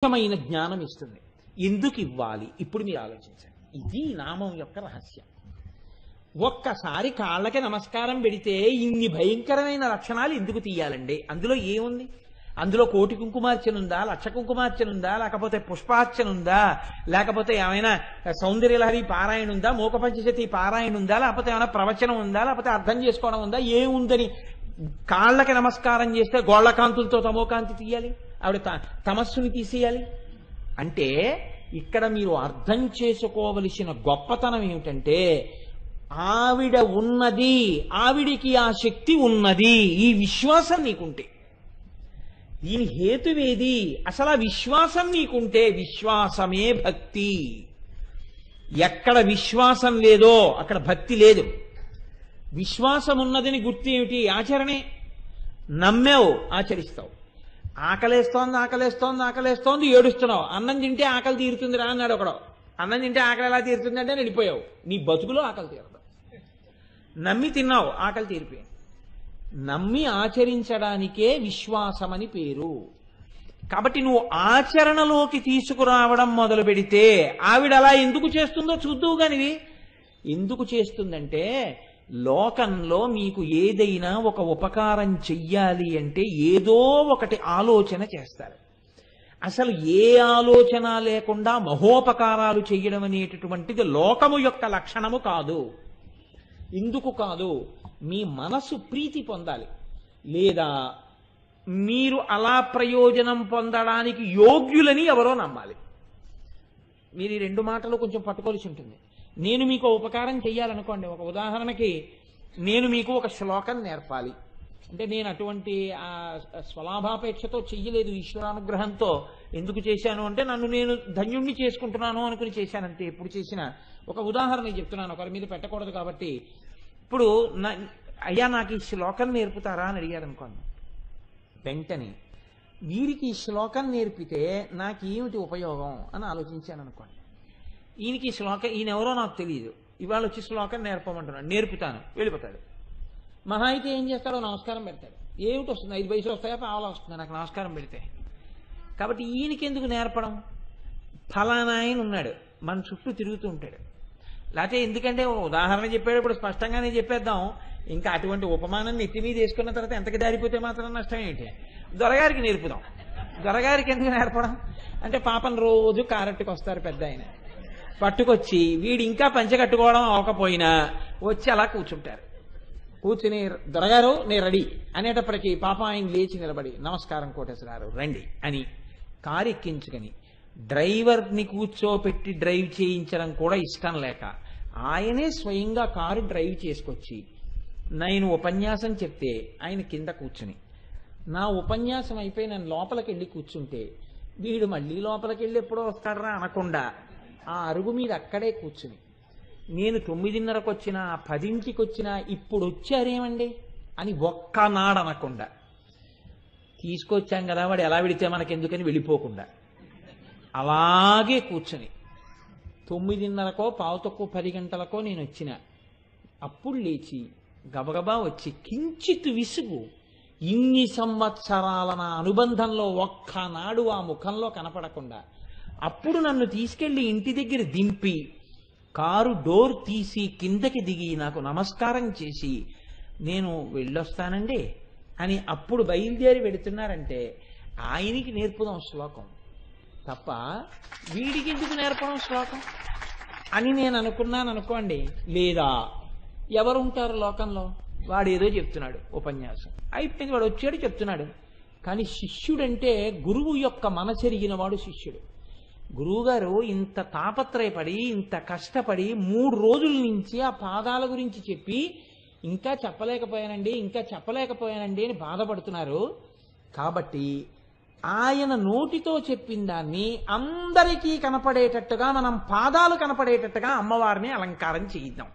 స్పష్టమైన జ్ఞానం ఇస్తుంది. ఎందుకు ఇవ్వాలి ఇప్పుడు మీరు ఆలోచించండి. ఇది నామం యొక్క రహస్యం. ఒక్కసారి కాళ్ళకి నమస్కారం పెడితే ఇన్ని భయంకరమైన లక్షణాలు ఎందుకు తీయాలండి? అందులో ఏముంది? అందులో కోటి కుంకుమార్చన ఉందా, లక్ష కుంకుమార్చన ఉందా, లేకపోతే పుష్పార్చన ఉందా, లేకపోతే ఏమైనా సౌందర్యలహరి పారాయణ ఉందా, మూక పంచశతి పారాయణ ఉందా, లేకపోతే ఏమైనా ప్రవచనం ఉందా, లేకపోతే అర్థం చేసుకోవడం ఉందా? ఏముందని కాళ్ళకి నమస్కారం చేస్తే గోళ్ల కాంతులతో తమోకాంతి తీయాలి, ఆవిడ తమస్సుని తీసేయాలి అంటే ఇక్కడ మీరు అర్థం చేసుకోవలసిన గొప్పతనం ఏమిటంటే ఆవిడ ఉన్నది, ఆవిడికి ఆ శక్తి ఉన్నది, ఈ విశ్వాసం నీకుంటే. దీని హేతువేది? అసలు ఆ విశ్వాసం నీకుంటే విశ్వాసమే భక్తి. ఎక్కడ విశ్వాసం లేదో అక్కడ భక్తి లేదు. విశ్వాసం ఉన్నదని గుర్తు ఏమిటి? ఆచరణే. నమ్మావు, ఆచరిస్తావు. ఆకలేస్తోంది ఆకలేస్తోంది ఆకలేస్తోంది ఏడుస్తున్నావు. అన్నం తింటే ఆకలి తీరుతుందిరా అన్నాడు ఒకడు. అన్నం తింటే ఆకలి ఎలా తీరుతుంది అంటే వెళ్ళిపోయావు. నీ బతుకులో ఆకలి తీరదు. నమ్మి తిన్నావు, ఆకలి తీరిపోయింది. నమ్మి ఆచరించడానికే విశ్వాసం అని పేరు. కాబట్టి నువ్వు ఆచరణలోకి తీసుకురావడం మొదలు పెడితే ఆవిడ అలా ఎందుకు చేస్తుందో చూద్దువు కానివి. ఎందుకు చేస్తుందంటే లోకంలో మీకు ఏదైనా ఒక ఉపకారం చెయ్యాలి అంటే ఏదో ఒకటి ఆలోచన చేస్తారు. అసలు ఏ ఆలోచన లేకుండా మహోపకారాలు చెయ్యడం అనేటటువంటిది లోకము యొక్క లక్షణము కాదు. ఎందుకు కాదు? మీ మనసు ప్రీతి పొందాలి, లేదా మీరు అలా ప్రయోజనం పొందడానికి యోగ్యులని ఎవరో నమ్మాలి. మీరు ఈ రెండు మాటలు కొంచెం పట్టుకోవాల్సి ఉంటుంది. నేను మీకు ఉపకారం చెయ్యాలనుకోండి, ఒక ఉదాహరణకి నేను మీకు ఒక శ్లోకం నేర్పాలి అంటే నేను అటువంటి స్వలాభాపేక్షతో చెయ్యలేదు, ఈశ్వరానుగ్రహంతో. ఎందుకు చేశాను అంటే నన్ను నేను ధన్యుణ్ణి చేసుకుంటున్నాను అనుకుని చేశానంతే. ఎప్పుడు చేసినా ఒక ఉదాహరణ చెప్తున్నాను, ఒకరి మీద పెట్టకూడదు కాబట్టి. ఇప్పుడు అయ్యా నాకు ఈ శ్లోకం నేర్పుతారా అని అడిగారు అనుకోండి. వెంటనే వీరికి ఈ శ్లోకం నేర్పితే నాకు ఏమిటి ఉపయోగం అని ఆలోచించాను అనుకోండి. ఈయనకి ఈ శ్లోకం, ఈయన ఎవరో నాకు తెలియదు, ఇవాళ వచ్చి శ్లోకం నేర్పమంటున్నాడు, నేర్పుతాను, వెళ్ళిపోతాడు. మహా అయితే ఏం చేస్తాడో నమస్కారం పెడతాడు. ఏమిటి వస్తుంది? 5 పైసలు వస్తాయా, పావలా వస్తుంది నాకు నమస్కారం పెడితే. కాబట్టి ఈయనకి ఎందుకు నేర్పడం? ఫలానా ఆయన ఉన్నాడు మన చుట్టూ తిరుగుతూ ఉంటాడు. లేకపోతే ఎందుకంటే ఉదాహరణ చెప్పాడు, ఇప్పుడు స్పష్టంగానే చెప్పేద్దాం. ఇంకా అటువంటి ఉపమానం నెత్తి మీద వేసుకున్న తర్వాత ఎంతకి దారిపోతే మాత్రం నష్టం ఏంటి? దొరగారికి నేర్పుదాం. దొరగారికి ఎందుకు నేర్పడం అంటే పాపం రోజు కారట్టుకు వస్తారు పెద్ద ఆయన, పట్టుకొచ్చి వీడు ఇంకా పంచె కట్టుకోవడం అవ్వకపోయినా వచ్చి అలా కూర్చుంటారు. కూర్చుని దొరగారు నేను రెడీ అనేటప్పటికీ పాపం ఆయన లేచి నిలబడి నమస్కారం కోటేశ్వరారు రండి అని కారు ఎక్కించుకొని డ్రైవర్ని కూర్చోపెట్టి డ్రైవ్ చేయించడం కూడా ఇష్టం లేక ఆయనే స్వయంగా కారు డ్రైవ్ చేసుకొచ్చి నేను ఉపన్యాసం చెప్తే ఆయన కింద కూర్చుని నా ఉపన్యాసం అయిపోయి నేను లోపలికి వెళ్ళి కూర్చుంటే వీడు మళ్ళీ లోపలికి వెళ్ళి ఎప్పుడో వస్తాడరా అనకుండా ఆ అరుగు మీద అక్కడే కూర్చుని నేను 9:30కి వచ్చినా 10ంటికి వచ్చినా ఇప్పుడు వచ్చారేమండి అని ఒక్కనాడు అనకుండా, తీసుకొచ్చాం కదా వాడు ఎలా విడితే మనకెందుకని వెళ్ళిపోకుండా అలాగే కూర్చొని 9:30కో 10 గంటలకో నేను వచ్చిన అప్పుడు లేచి గబగబా వచ్చి కించిత్ విసుగు ఇన్ని సంవత్సరాల నా అనుబంధంలో ఒక్కనాడు ఆ ముఖంలో కనపడకుండా అప్పుడు నన్ను తీసుకెళ్లి ఇంటి దగ్గర దింపి కారు డోర్ తీసి కిందకి దిగి నాకు నమస్కారం చేసి నేను వెళ్ళొస్తానండి అని అప్పుడు బయలుదేరి వెడుతున్నారంటే ఆయనకి నేర్పుదాం శ్లోకం తప్ప వీడికి ఎందుకు నేర్పడం శ్లోకం అని నేను అనుకున్నాను అనుకోండి. లేదా ఎవరుంటారు లోకంలో, వాడు ఏదో చెప్తున్నాడు ఉపన్యాసం అయిపోయింది, వాడు వచ్చాడు చెప్తున్నాడు. కానీ శిష్యుడంటే గురువు యొక్క మనసెరిగిన వాడు శిష్యుడు. గురువుగారు ఇంత తాపత్రయపడి ఇంత కష్టపడి 3 రోజుల నుంచి ఆ పాదాల గురించి చెప్పి ఇంకా చెప్పలేకపోయానండి అని బాధపడుతున్నారు. కాబట్టి ఆయన నోటితో చెప్పిన దాన్ని అందరికీ కనపడేటట్టుగా మనం పాదాలు కనపడేటట్టుగా అమ్మవారిని అలంకారం చేయిద్దాం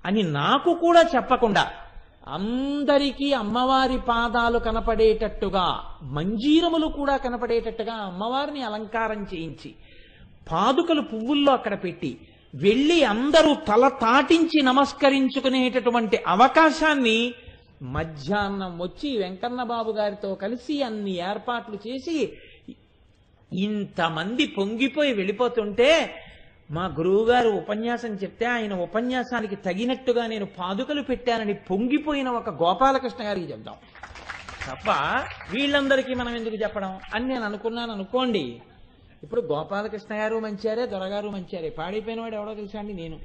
అని నాకు కూడా చెప్పకుండా అందరికీ అమ్మవారి పాదాలు కనపడేటట్టుగా మంజీరములు కూడా కనపడేటట్టుగా అమ్మవారిని అలంకారం చేయించి పాదుకలు పువ్వుల్లో అక్కడ పెట్టి వెళ్ళి అందరూ తల తాటించి నమస్కరించుకునేటటువంటి అవకాశాన్ని మధ్యాహ్నం వచ్చి వెంకన్న బాబు గారితో కలిసి అన్ని ఏర్పాట్లు చేసి ఇంతమంది పొంగిపోయి వెళ్ళిపోతుంటే మా గురువుగారు ఉపన్యాసం చెప్తే ఆయన ఉపన్యాసానికి తగినట్టుగా నేను పాదుకలు పెట్టానని పొంగిపోయిన ఒక గోపాలకృష్ణ గారికి చెప్దాం తప్ప వీళ్ళందరికీ మనం ఎందుకు చెప్పడం అని నేను అనుకున్నాను అనుకోండి. ఇప్పుడు గోపాలకృష్ణ గారు మంచారే, దొరగారు మంచారే, పాడైపోయిన వాడు ఎవడో తెలుసా అండి నేను.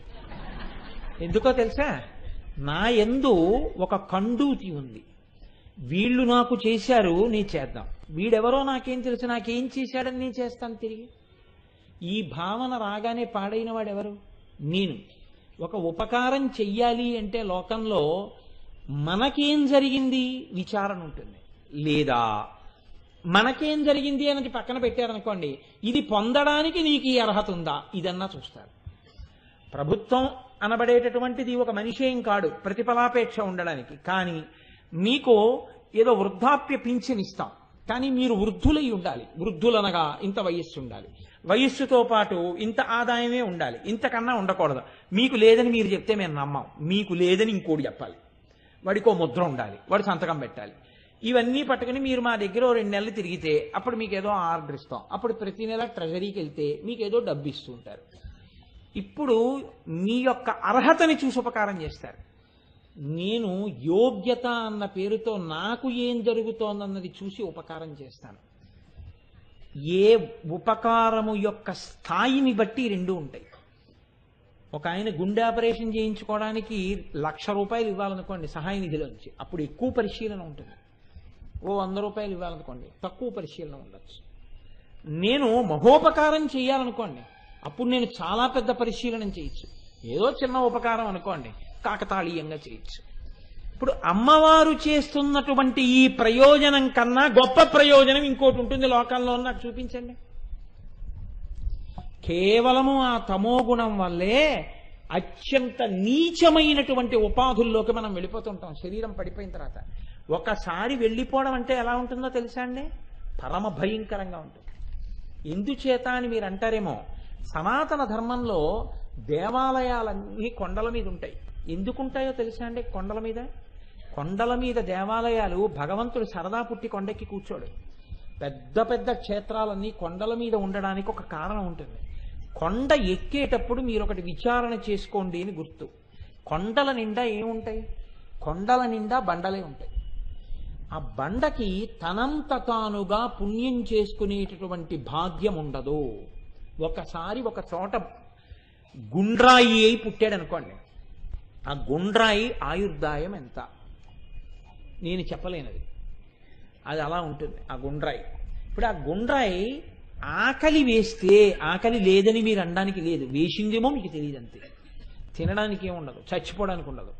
ఎందుకో తెలుసా, నా యందు ఒక కండూతి ఉంది. వీళ్ళు నాకు చేశారు, నీ చేద్దాం. వీడెవరో నాకేం తెలుసు, నాకేం చేశాడని నేను చేస్తాను తిరిగి. ఈ భావన రాగానే పాడైన వాడెవరు? నేను. ఒక ఉపకారం చెయ్యాలి అంటే లోకంలో మనకేం జరిగింది విచారణ ఉంటుంది, లేదా మనకేం జరిగింది అన్నది పక్కన పెట్టారనుకోండి, ఇది పొందడానికి నీకు ఈ అర్హత ఉందా ఇదన్నా చూస్తారు. ప్రభుత్వం అనబడేటటువంటిది ఒక మనిషి ఏం కాడు ప్రతిఫలాపేక్ష ఉండడానికి. కానీ మీకు ఏదో వృద్ధాప్య పింఛన్ ఇస్తాం, కానీ మీరు వృద్ధులై ఉండాలి. వృద్ధులనగా ఇంత వయస్సు ఉండాలి, వయస్సుతో పాటు ఇంత ఆదాయమే ఉండాలి, ఇంతకన్నా ఉండకూడదు. మీకు లేదని మీరు చెప్తే మేము నమ్మం. మీకు లేదని ఇంకోటి చెప్పాలి, వాడికో ముద్ర ఉండాలి, వాడు సంతకం పెట్టాలి. ఇవన్నీ పట్టుకుని మీరు మా దగ్గర 2 నెలలు తిరిగితే అప్పుడు మీకు ఏదో ఆర్డర్ ఇస్తాం. అప్పుడు ప్రతి నెల ట్రెజరీకి వెళ్తే మీకు ఏదో డబ్బు ఇస్తూ ఉంటారు. ఇప్పుడు మీ యొక్క అర్హతని చూసి ఉపకారం చేస్తారు. నేను యోగ్యత అన్న పేరుతో నాకు ఏం జరుగుతోందన్నది చూసి ఉపకారం చేస్తాను. ఏ ఉపకారము యొక్క స్థాయిని బట్టి 2 ఉంటాయి. ఒక ఆయన గుండె ఆపరేషన్ చేయించుకోవడానికి 1,00,000 రూపాయలు ఇవ్వాలనుకోండి సహాయ నిధిలోంచి, అప్పుడు ఎక్కువ పరిశీలన ఉంటుంది. ఓ 100 రూపాయలు ఇవ్వాలనుకోండి, తక్కువ పరిశీలన ఉండొచ్చు. నేను మహోపకారం చేయాలనుకోండి, అప్పుడు నేను చాలా పెద్ద పరిశీలన చేయొచ్చు. ఏదో చిన్న ఉపకారం అనుకోండి, కాకతాళీయంగా చేయొచ్చు. ఇప్పుడు అమ్మవారు చేస్తున్నటువంటి ఈ ప్రయోజనం కన్నా గొప్ప ప్రయోజనం ఇంకోటి ఉంటుంది లోకంలో, నాకు చూపించండి. కేవలము ఆ తమోగుణం వల్లే అత్యంత నీచమైనటువంటి ఉపాధుల్లోకి మనం వెళ్ళిపోతుంటాం. శరీరం పడిపోయిన తర్వాత ఒకసారి వెళ్ళిపోవడం అంటే ఎలా ఉంటుందో తెలుసా అండి? పరమ భయంకరంగా ఉంటుంది. ఎందుచేత అని మీరు అంటారేమో, సనాతన ధర్మంలో దేవాలయాలన్నీ కొండల మీద ఉంటాయి. ఎందుకుంటాయో తెలుసా అండి? కొండల మీద దేవాలయాలు, భగవంతుడు సరదా పుట్టి కొండెక్కి కూర్చోడు. పెద్ద పెద్ద క్షేత్రాలన్నీ కొండల మీద ఉండడానికి ఒక కారణం ఉంటుంది. కొండ ఎక్కేటప్పుడు మీరు ఒకటి విచారణ చేసుకోండి అని గుర్తు. కొండల నిండా ఏముంటాయి? కొండల నిండా బండలే ఉంటాయి. ఆ బండకి తనంత తానుగా పుణ్యం చేసుకునేటటువంటి భాగ్యం ఉండదు. ఒకసారి ఒక చోట గుండ్రాయి అయి పుట్టాడు అనుకోండి, ఆ గుండ్రాయి ఆయుర్దాయం ఎంత నేను చెప్పలేనది. అది అలా ఉంటుంది ఆ గుండ్రాయి. ఇప్పుడు ఆ గుండ్రాయి ఆకలి వేస్తే, ఆకలి లేదని మీరు అనడానికి లేదు, వేసిందేమో మీకు తెలియదు అంతే. తినడానికి ఏముండదు, చచ్చిపోవడానికి ఉండదు.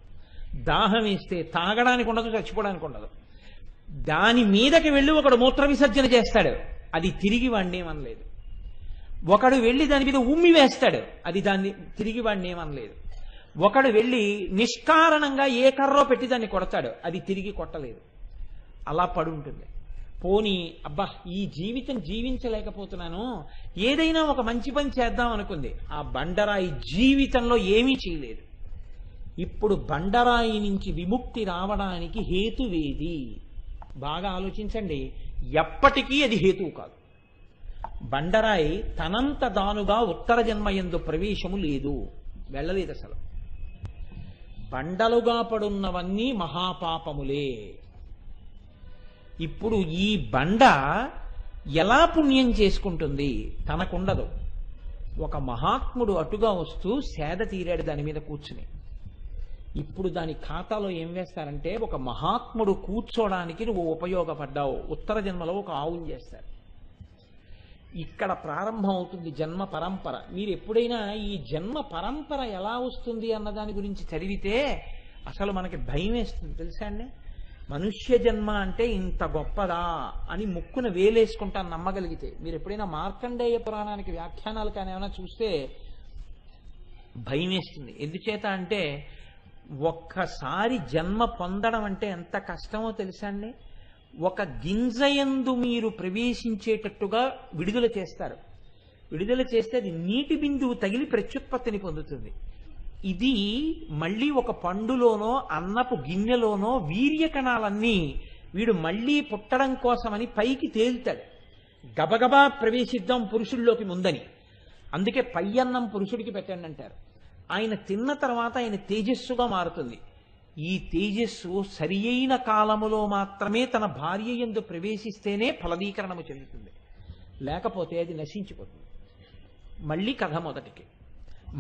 దాహం వేస్తే తాగడానికి ఉండదు, చచ్చిపోవడానికి ఉండదు. దాని మీదకి వెళ్ళి ఒకడు మూత్ర విసర్జన చేస్తాడు, అది తిరిగి వాడిని ఏమనలేదు. ఒకడు వెళ్ళి దాని మీద ఉమ్మి వేస్తాడు, అది దాన్ని తిరిగి వాడిని ఏమనలేదు. ఒకడు వెళ్ళి నిష్కారణంగా ఏ కర్రో పెట్టి దాన్ని కొడతాడు, అది తిరిగి కొట్టలేదు. అలా పడుంటుంది. పోనీ అబ్బా ఈ జీవితం జీవించలేకపోతున్నాను, ఏదైనా ఒక మంచి పని చేద్దాం అనుకుంది. ఆ బండరాయి జీవితంలో ఏమీ చేయలేదు. ఇప్పుడు బండరాయి నుంచి విముక్తి రావడానికి హేతువేది? బాగా ఆలోచించండి. ఎప్పటికీ అది హేతువు కాదు. బండరాయి తనంత దానుగా ఉత్తర జన్మయందు ప్రవేశము లేదు, వెళ్ళలేదు అసలు. బండలుగా పడున్నవన్నీ మహాపాపములే. ఇప్పుడు ఈ బండ ఎలా పుణ్యం చేసుకుంటుంది? తనకుండదు. ఒక మహాత్ముడు అటుగా వస్తూ సేద తీరాడు దాని మీద కూర్చుని. ఇప్పుడు దాని ఖాతాలో ఏం వేస్తారంటే, ఒక మహాత్ముడు కూర్చోడానికి నువ్వు ఉపయోగపడ్డావు, ఉత్తర జన్మలో ఒక ఆవుని చేస్తారు. ఇక్కడ ప్రారంభం అవుతుంది జన్మ పరంపర. మీరు ఎప్పుడైనా ఈ జన్మ పరంపర ఎలా వస్తుంది అన్న దాని గురించి చదివితే అసలు మనకి భయం వేస్తుంది తెలుసా అండి. మనుష్య జన్మ అంటే ఇంత గొప్పదా అని ముక్కున వేలేసుకుంటాను నమ్మగలిగితే. మీరు ఎప్పుడైనా మార్కండేయ పురాణానికి వ్యాఖ్యానాలు కానీ ఏమైనా చూస్తే భయం వేస్తుంది. ఎందుచేత అంటే ఒక్కసారి జన్మ పొందడం అంటే ఎంత కష్టమో తెలుసా అండి. ఒక గింజయందు మీరు ప్రవేశించేటట్టుగా విడుదల చేస్తారు. విడుదల చేస్తే అది నీటి బిందువు తగిలి ప్రత్యుత్పత్తిని పొందుతుంది. ఇది మళ్ళీ ఒక పండులోనో అన్నపు గిన్నెలోనో వీర్య కణాలన్నీ వీడు మళ్ళీ పుట్టడం కోసమని పైకి తేలుతాడు. గబగబా ప్రవేశిద్దాం పురుషుల్లోకి ముందని. అందుకే పై అన్నం పురుషుడికి పెట్టండి అంటారు. ఆయన తిన్న తర్వాత ఆయన తేజస్సుగా మారుతుంది. ఈ తేజస్సు సరి అయిన కాలములో మాత్రమే తన భార్య యందు ప్రవేశిస్తేనే ఫలదీకరణము చెందుతుంది, లేకపోతే అది నశించిపోతుంది. మళ్ళీ కథ మొదటికి,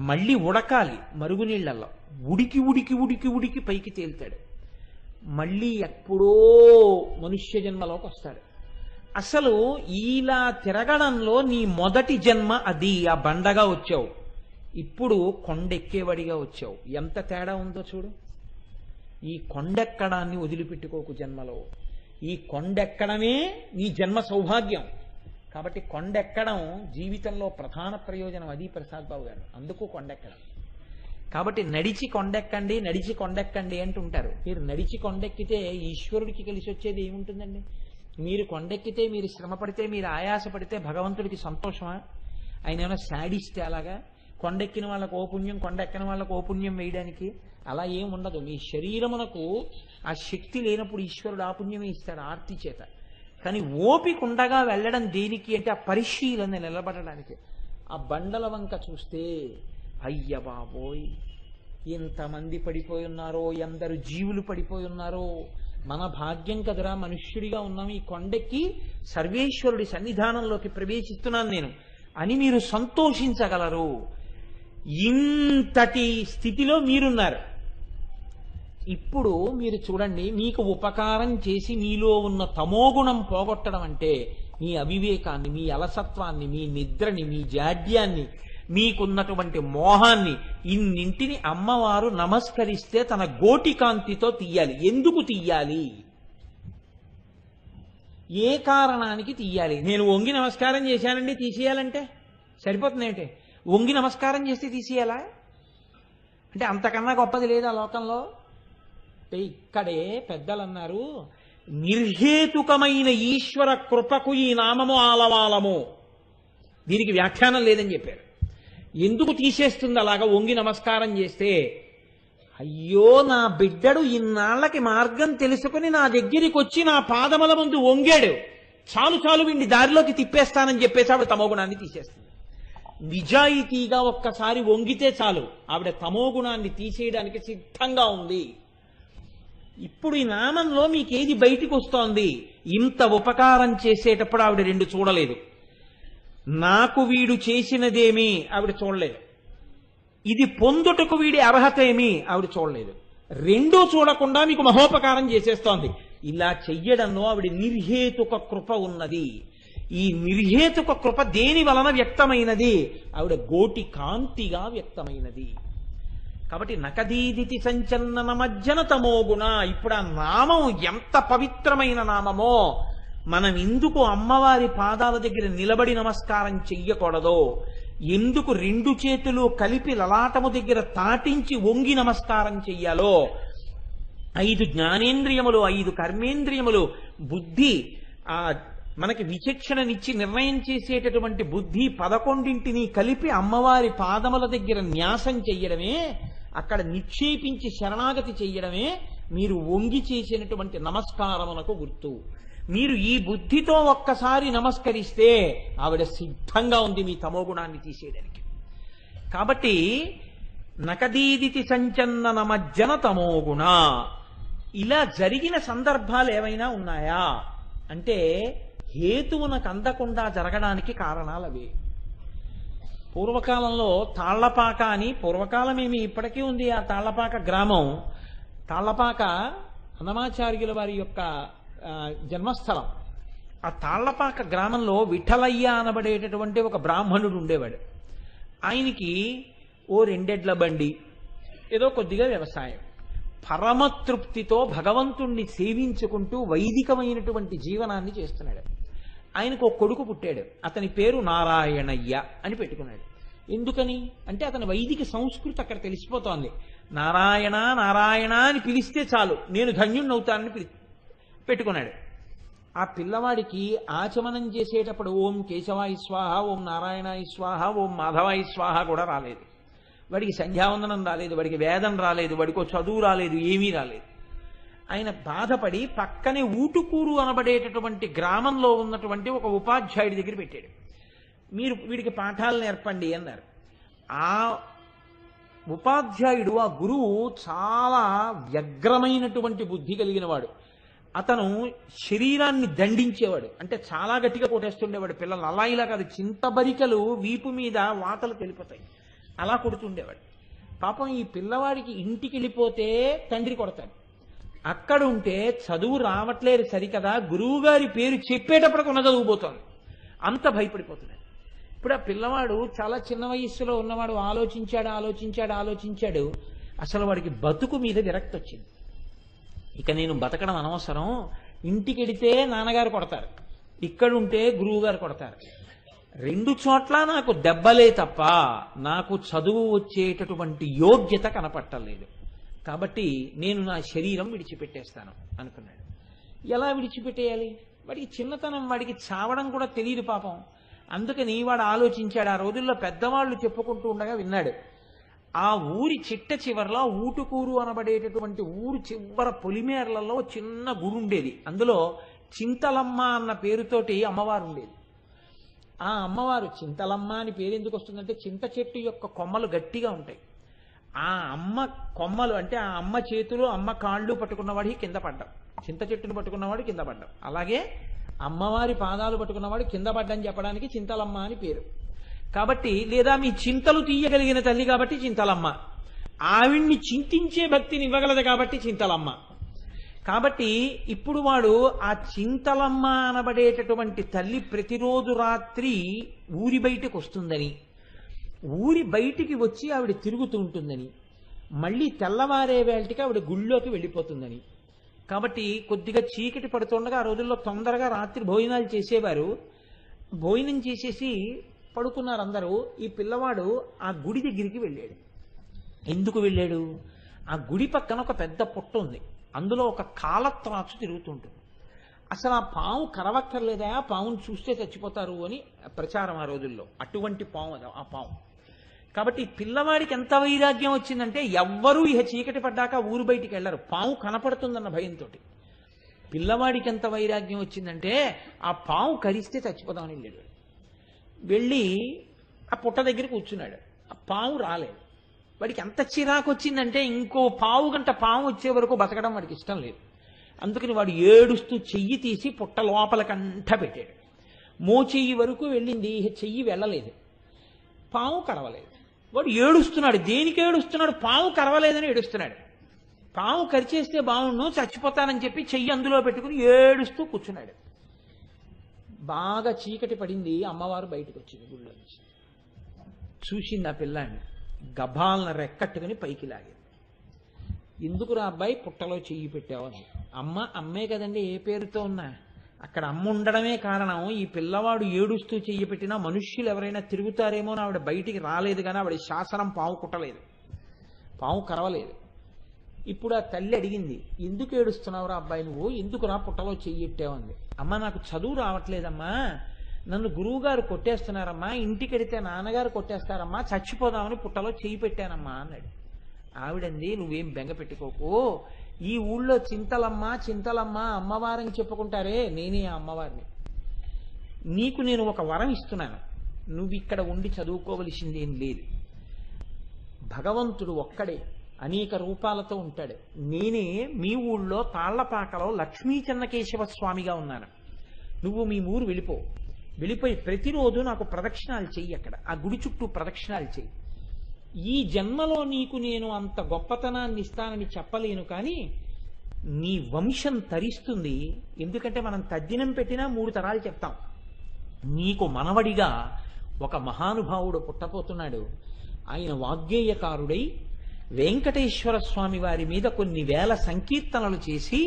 మళ్ళీ ఉడకాలి మరుగునీళ్లలో, ఉడికి ఉడికి ఉడికి ఉడికి పైకి తేలుతాడు. మళ్ళీ ఎప్పుడో మనుష్య జన్మలోకి వస్తాడు. అసలు ఇలా తిరగడంలో నీ మొదటి జన్మ అది, ఆ బండగా వచ్చావు, ఇప్పుడు కొండెక్కేవాడిగా వచ్చావు. ఎంత తేడా ఉందో చూడు. ఈ కొండెక్కడాన్ని వదిలిపెట్టుకోకు జన్మలో. ఈ కొండెక్కడమే నీ జన్మ సౌభాగ్యం. కాబట్టి కొండెక్కడం జీవితంలో ప్రధాన ప్రయోజనం. అది ప్రసాద్ బాబు గారు, అందుకు కొండెక్కడం. కాబట్టి నడిచి కొండెక్కండి, నడిచి కొండెక్కండి అంటుంటారు. మీరు నడిచి కొండెక్కితే ఈశ్వరుడికి కలిసి వచ్చేది ఏముంటుందండి? మీరు కొండెక్కితే, మీరు శ్రమ పడితే, మీరు ఆయాసపడితే భగవంతుడికి సంతోషమా? ఆయన ఏమైనా శాడిస్తే అలాగా? కొండెక్కిన వాళ్ళకు ఓ పుణ్యం, కొండెక్కిన వాళ్ళకు ఓ పుణ్యం వేయడానికి అలా ఏం ఉండదు. మీ శరీరమునకు ఆ శక్తి లేనప్పుడు ఈశ్వరుడు ఆ పుణ్యమే ఇస్తాడు ఆర్తి చేత. కానీ ఓపిక ఉండగా వెళ్ళడం దేనికి అంటే ఆ పరిశీలన నిలబడడానికి. ఆ బండల వంక చూస్తే అయ్య బాబోయ్ ఎంతమంది పడిపోయి ఉన్నారో, ఎందరు జీవులు పడిపోయి ఉన్నారో, మన భాగ్యం కదరా మనుష్యుడిగా ఉన్నాం, ఈ కొండెక్కి సర్వేశ్వరుడి సన్నిధానంలోకి ప్రవేశిస్తున్నాను నేను అని మీరు సంతోషించగలరు. ఇంతటి స్థితిలో మీరున్నారు. ఇప్పుడు మీరు చూడండి, మీకు ఉపకారం చేసి మీలో ఉన్న తమోగుణం పోగొట్టడం అంటే మీ అవివేకాన్ని, మీ అలసత్వాన్ని, మీ నిద్రని, మీ జాడ్యాన్ని, మీకున్నటువంటి మోహాన్ని, ఇన్నింటిని అమ్మవారు నమస్కరిస్తే తన గోటికాంతితో తీయాలి. ఎందుకు తీయాలి? ఏ కారణానికి తీయాలి? నేను వంగి నమస్కారం చేశానండి తీసేయాలంటే సరిపోతుంది ఏంటి? వంగి నమస్కారం చేస్తే తీసేయాలా? అంటే అంతకన్నా గొప్పది లేదా లోకంలో? ఇక్కడే పెద్దలు అన్నారు, నిర్హేతుకమైన ఈశ్వర కృపకు ఈ నామము ఆలవాలము. దీనికి వ్యాఖ్యానం లేదని చెప్పారు. ఎందుకు తీసేస్తుంది అలాగా వంగి నమస్కారం చేస్తే? అయ్యో నా బిడ్డడు ఇన్నాళ్లకి మార్గం తెలుసుకుని నా దగ్గరికి వచ్చి నా పాదముల ముందు వంగాడు, చాలు చాలు వీడిని దారిలోకి తిప్పేస్తానని చెప్పేసి ఆవిడ తమోగుణాన్ని తీసేస్తుంది. నిజాయితీగా ఒక్కసారి వంగితే చాలు, ఆవిడ తమోగుణాన్ని తీసేయడానికి సిద్ధంగా ఉంది. ఇప్పుడు ఈ నామంలో మీకేది బయటికి వస్తోంది? ఇంత ఉపకారం చేసేటప్పుడు ఆవిడ రెండు చూడలేదు. నాకు వీడు చేసినదేమి ఆవిడ చూడలేదు, ఇది పొందుటకు వీడి అర్హత ఏమి ఆవిడ చూడలేదు. రెండూ చూడకుండా మీకు మహోపకారం చేసేస్తోంది. ఇలా చెయ్యడంలో ఆవిడ నిర్హేతుక కృప ఉన్నది. ఈ నిర్హేతుక కృప దేని వలన వ్యక్తమైనది? ఆవిడ గోటి కాంతిగా వ్యక్తమైనది. కాబట్టి నకదీదితి సంచలన మజ్జన తమోగుణ. ఇప్పుడు ఆ నామం ఎంత పవిత్రమైన నామమో, మనం ఎందుకు అమ్మవారి పాదాల దగ్గర నిలబడి నమస్కారం చెయ్యకూడదో, ఎందుకు రెండు చేతులు కలిపి లలాటము దగ్గర తాటించి వంగి నమస్కారం చెయ్యాలో, 5 జ్ఞానేంద్రియములు, 5 కర్మేంద్రియములు, బుద్ధి, మనకి విచక్షణనిచ్చి నిర్ణయం చేసేటటువంటి బుద్ధి 11ంటిని కలిపి అమ్మవారి పాదముల దగ్గర న్యాసం చెయ్యడమే, అక్కడ నిక్షేపించి శరణాగతి చెయ్యడమే మీరు వంగి చేసినటువంటి నమస్కారమునకు గుర్తు. మీరు ఈ బుద్ధితో ఒక్కసారి నమస్కరిస్తే ఆవిడ సిద్ధంగా ఉంది మీ తమోగుణాన్ని తీసేయడానికి. కాబట్టి నకదీదితి సంచన్న మజ్జన తమోగుణ. ఇలా జరిగిన సందర్భాలు ఏమైనా ఉన్నాయా అంటే హేతువునకు అందకుండా జరగడానికి కారణాలు అవి. పూర్వకాలంలో తాళ్లపాక అని, పూర్వకాలమేమి ఇప్పటికీ ఉంది ఆ తాళ్లపాక గ్రామం. తాళ్లపాక అన్నమాచార్యుల వారి యొక్క జన్మస్థలం. ఆ తాళ్లపాక గ్రామంలో విఠలయ్య అనబడేటటువంటి ఒక బ్రాహ్మణుడు ఉండేవాడు. ఆయనకి ఓ 2 ఎడ్ల బండి, ఏదో కొద్దిగా వ్యవసాయం. పరమతృప్తితో భగవంతుణ్ణి సేవించుకుంటూ వైదికమైనటువంటి జీవనాన్ని చేస్తున్నాడు. ఆయనకు ఒక కొడుకు పుట్టాడు. అతని పేరు నారాయణయ్య అని పెట్టుకున్నాడు. ఎందుకని అంటే అతని వైదిక సంస్కృతి అక్కడ తెలిసిపోతోంది. నారాయణ నారాయణ అని పిలిస్తే చాలు నేను ధన్యుణ్ణవుతానని పెట్టుకున్నాడు. ఆ పిల్లవాడికి ఆచమనం చేసేటప్పుడు ఓం కేశవాయ స్వాహ, ఓం నారాయణాయ స్వాహ, ఓం మాధవాయ స్వాహ కూడా రాలేదు. వాడికి సంధ్యావందనం రాలేదు, వాడికి వేదం రాలేదు, వాడికి చదువు రాలేదు, ఏమీ రాలేదు. ఆయన బాధపడి పక్కనే ఊటుకూరు అనబడేటటువంటి గ్రామంలో ఉన్నటువంటి ఒక ఉపాధ్యాయుడి దగ్గర పెట్టాడు. మీరు వీడికి పాఠాలు నేర్పండి అన్నారు. ఆ ఉపాధ్యాయుడు, ఆ గురువు చాలా వ్యగ్రమైనటువంటి బుద్ధి కలిగిన వాడు. అతను శరీరాన్ని దండించేవాడు, అంటే చాలా గట్టిగా కొట్టేస్తుండేవాడు పిల్లలు. అలా ఇలా కాదు, చింతబరికలు వీపు మీద వాతలు తెలిపోతాయి, అలా కొడుతుండేవాడు. పాపం ఈ పిల్లవాడికి ఇంటికి వెళ్ళిపోతే తండ్రి కొడతాడు, అక్కడ ఉంటే చదువు రావట్లేదు సరికదా, గురువు గారి పేరు చెప్పేటప్పటికి ఉన్న చదువుపోతుంది, అంత భయపడిపోతున్నాడు. ఇప్పుడు ఆ పిల్లవాడు చాలా చిన్న వయస్సులో ఉన్నవాడు ఆలోచించాడు. అసలు వాడికి బతుకు మీద విరక్తి వచ్చింది. ఇక నేను బతకడం అనవసరం, ఇంటికి వెడితే నాన్నగారు కొడతారు, ఇక్కడుంటే గురువు గారు కొడతారు, రెండు చోట్ల నాకు దెబ్బలే తప్ప నాకు చదువు వచ్చేటటువంటి యోగ్యత కనపట్టలేదు, కాబట్టి నేను నా శరీరం విడిచిపెట్టేస్తాను అనుకున్నాడు. ఎలా విడిచిపెట్టేయాలి? వాడికి చిన్నతనం, వాడికి చావడం కూడా తెలియదు పాపం. అందుకని వాడు ఆలోచించాడు. ఆ రోజుల్లో పెద్దవాళ్ళు చెప్పుకుంటూ ఉండగా విన్నాడు. ఆ ఊరి చిట్ట చివరిలో ఊటుకూరు అనబడేటటువంటి ఊరు చివర పొలిమేరలలో చిన్న గుడి ఉండేది. అందులో చింతలమ్మ అన్న పేరుతోటి అమ్మవారు ఉండేది. ఆ అమ్మవారు చింతలమ్మ అని పేరు ఎందుకు వస్తుందంటే, చింత చెట్టు యొక్క కొమ్మలు గట్టిగా ఉంటాయి. ఆ అమ్మ కొమ్మలు అంటే ఆ అమ్మ చేతులు అమ్మ కాళ్ళు పట్టుకున్నవాడికి కింద పడ్డాం, చింత చెట్టును పట్టుకున్నవాడు కింద పడ్డాం. అలాగే అమ్మవారి పాదాలు పట్టుకున్నవాడు కింద పడ్డని చెప్పడానికి చింతలమ్మ అని పేరు. కాబట్టి లేదా మీ చింతలు తీయగలిగిన తల్లి కాబట్టి చింతలమ్మ, ఆవిడ్ని చింతించే భక్తిని ఇవ్వగలదు కాబట్టి చింతలమ్మ. కాబట్టి ఇప్పుడు వాడు ఆ చింతలమ్మ అనబడేటటువంటి తల్లి ప్రతిరోజు రాత్రి ఊరి బయటకు వస్తుందని, ఊరి బయటికి వచ్చి ఆవిడ తిరుగుతూ ఉంటుందని, మళ్ళీ తెల్లవారే వేళటికి ఆవిడ గుళ్ళోకి వెళ్ళిపోతుందని. కాబట్టి కొద్దిగా చీకటి పడుతుండగా ఆ రోజుల్లో తొందరగా రాత్రి భోజనాలు చేసేవారు. భోజనం చేసేసి పడుకున్నారు అందరూ. ఈ పిల్లవాడు ఆ గుడి దగ్గరికి వెళ్ళాడు. ఎందుకు వెళ్ళాడు? ఆ గుడి పక్కన ఒక పెద్ద పుట్ట ఉంది, అందులో ఒక కాలత్రాచు తిరుగుతుంటుంది. అసలు ఆ పాము కరవక్కర్లేదా, పావును చూస్తే చచ్చిపోతారు అని ప్రచారం ఆ రోజుల్లో. అటువంటి పాము అది, ఆ పాము. కాబట్టి పిల్లవాడికి ఎంత వైరాగ్యం వచ్చిందంటే ఎవ్వరూ ఇహ చీకటి పడ్డాక ఊరు బయటికి వెళ్ళరు, పాము కనపడుతుందన్న భయంతో. పిల్లవాడికి ఎంత వైరాగ్యం వచ్చిందంటే ఆ పాము కరిస్తే చచ్చిపోదామని వెళ్ళాడు. వెళ్ళి ఆ పుట్ట దగ్గర కూర్చున్నాడు. ఆ పాము రాలేదు. వాడికి ఎంత చిరాకు వచ్చిందంటే ఇంకో పావు గంట పాము వచ్చే వరకు బతకడం వాడికి ఇష్టం లేదు. అందుకని వాడు ఏడుస్తూ చెయ్యి తీసి పుట్ట లోపలకంట పెట్టాడు. మోచెయ్యి వరకు వెళ్ళింది, చెయ్యి వెళ్ళలేదు, పాము కరవలేదు. వాడు ఏడుస్తున్నాడు. దేనికి ఏడుస్తున్నాడు? పాము కరవలేదని ఏడుస్తున్నాడు. పాము కరిచేస్తే బాగుండు, చచ్చిపోతానని చెప్పి చెయ్యి అందులో పెట్టుకుని ఏడుస్తూ కూర్చున్నాడు. బాగా చీకటి పడింది. అమ్మవారు బయటకు వచ్చింది గుళ్ళో నుంచి. చూసింది ఆ పిల్లాన్ని, గభాలను రెక్కట్టుకుని పైకి లాగింది. ఎందుకురా అబ్బాయి పుట్టలో చెయ్యి పెట్టావని. అమ్మే కదండి, ఏ పేరుతో ఉన్నా అక్కడ అమ్మ ఉండడమే కారణం. ఈ పిల్లవాడు ఏడుస్తూ చెయ్యి పెట్టినా మనుష్యులు ఎవరైనా తిరుగుతారేమో అని ఆవిడ బయటికి రాలేదు, కానీ ఆవిడ శాసనం పాము కుట్టలేదు, పాము కరవలేదు. ఇప్పుడు ఆ తల్లి అడిగింది, ఎందుకు ఏడుస్తున్నావురా అబ్బాయి నువ్వు, ఎందుకురా పుట్టలో చెయ్యి పెట్టావంది. అమ్మ నాకు చదువు రావట్లేదమ్మా, నన్ను గురువుగారు కొట్టేస్తున్నారమ్మా, ఇంటికి వెడితే నాన్నగారు కొట్టేస్తారమ్మా, చచ్చిపోదామని పుట్టలో చెయ్యి పెట్టానమ్మా అన్నాడు. ఆవిడంది, నువ్వేం బెంగ పెట్టుకోకు, ఈ ఊళ్ళో చింతలమ్మ అమ్మవారని చెప్పుకుంటారే, నేనే ఆ అమ్మవారిని. నీకు నేను ఒక వరం ఇస్తున్నాను, నువ్వు ఇక్కడ ఉండి చదువుకోవలసిందేం లేదు. భగవంతుడు ఒక్కడే అనేక రూపాలతో ఉంటాడు. నేనే మీ ఊళ్ళో తాళ్లపాకలో లక్ష్మీ చెన్నకేశవ స్వామిగా ఉన్నాను. నువ్వు మీ ఊరు వెళ్ళిపోయి ప్రతిరోజు నాకు ప్రదక్షిణాలు చెయ్యి, అక్కడ ఆ గుడి చుట్టూ ప్రదక్షిణాలు చెయ్యి. ఈ జన్మలో నీకు నేను అంత గొప్పతనాన్ని ఇస్తానని చెప్పలేను, కానీ నీ వంశం తరిస్తుంది. ఎందుకంటే మనం తద్దినం పెట్టినా 3 తరాలు చెప్తాం. నీకు మనవడిగా ఒక మహానుభావుడు పుట్టపోతున్నాడు. ఆయన వాగ్గేయకారుడై వెంకటేశ్వర స్వామి వారి మీద కొన్ని వేల సంకీర్తనలు చేసి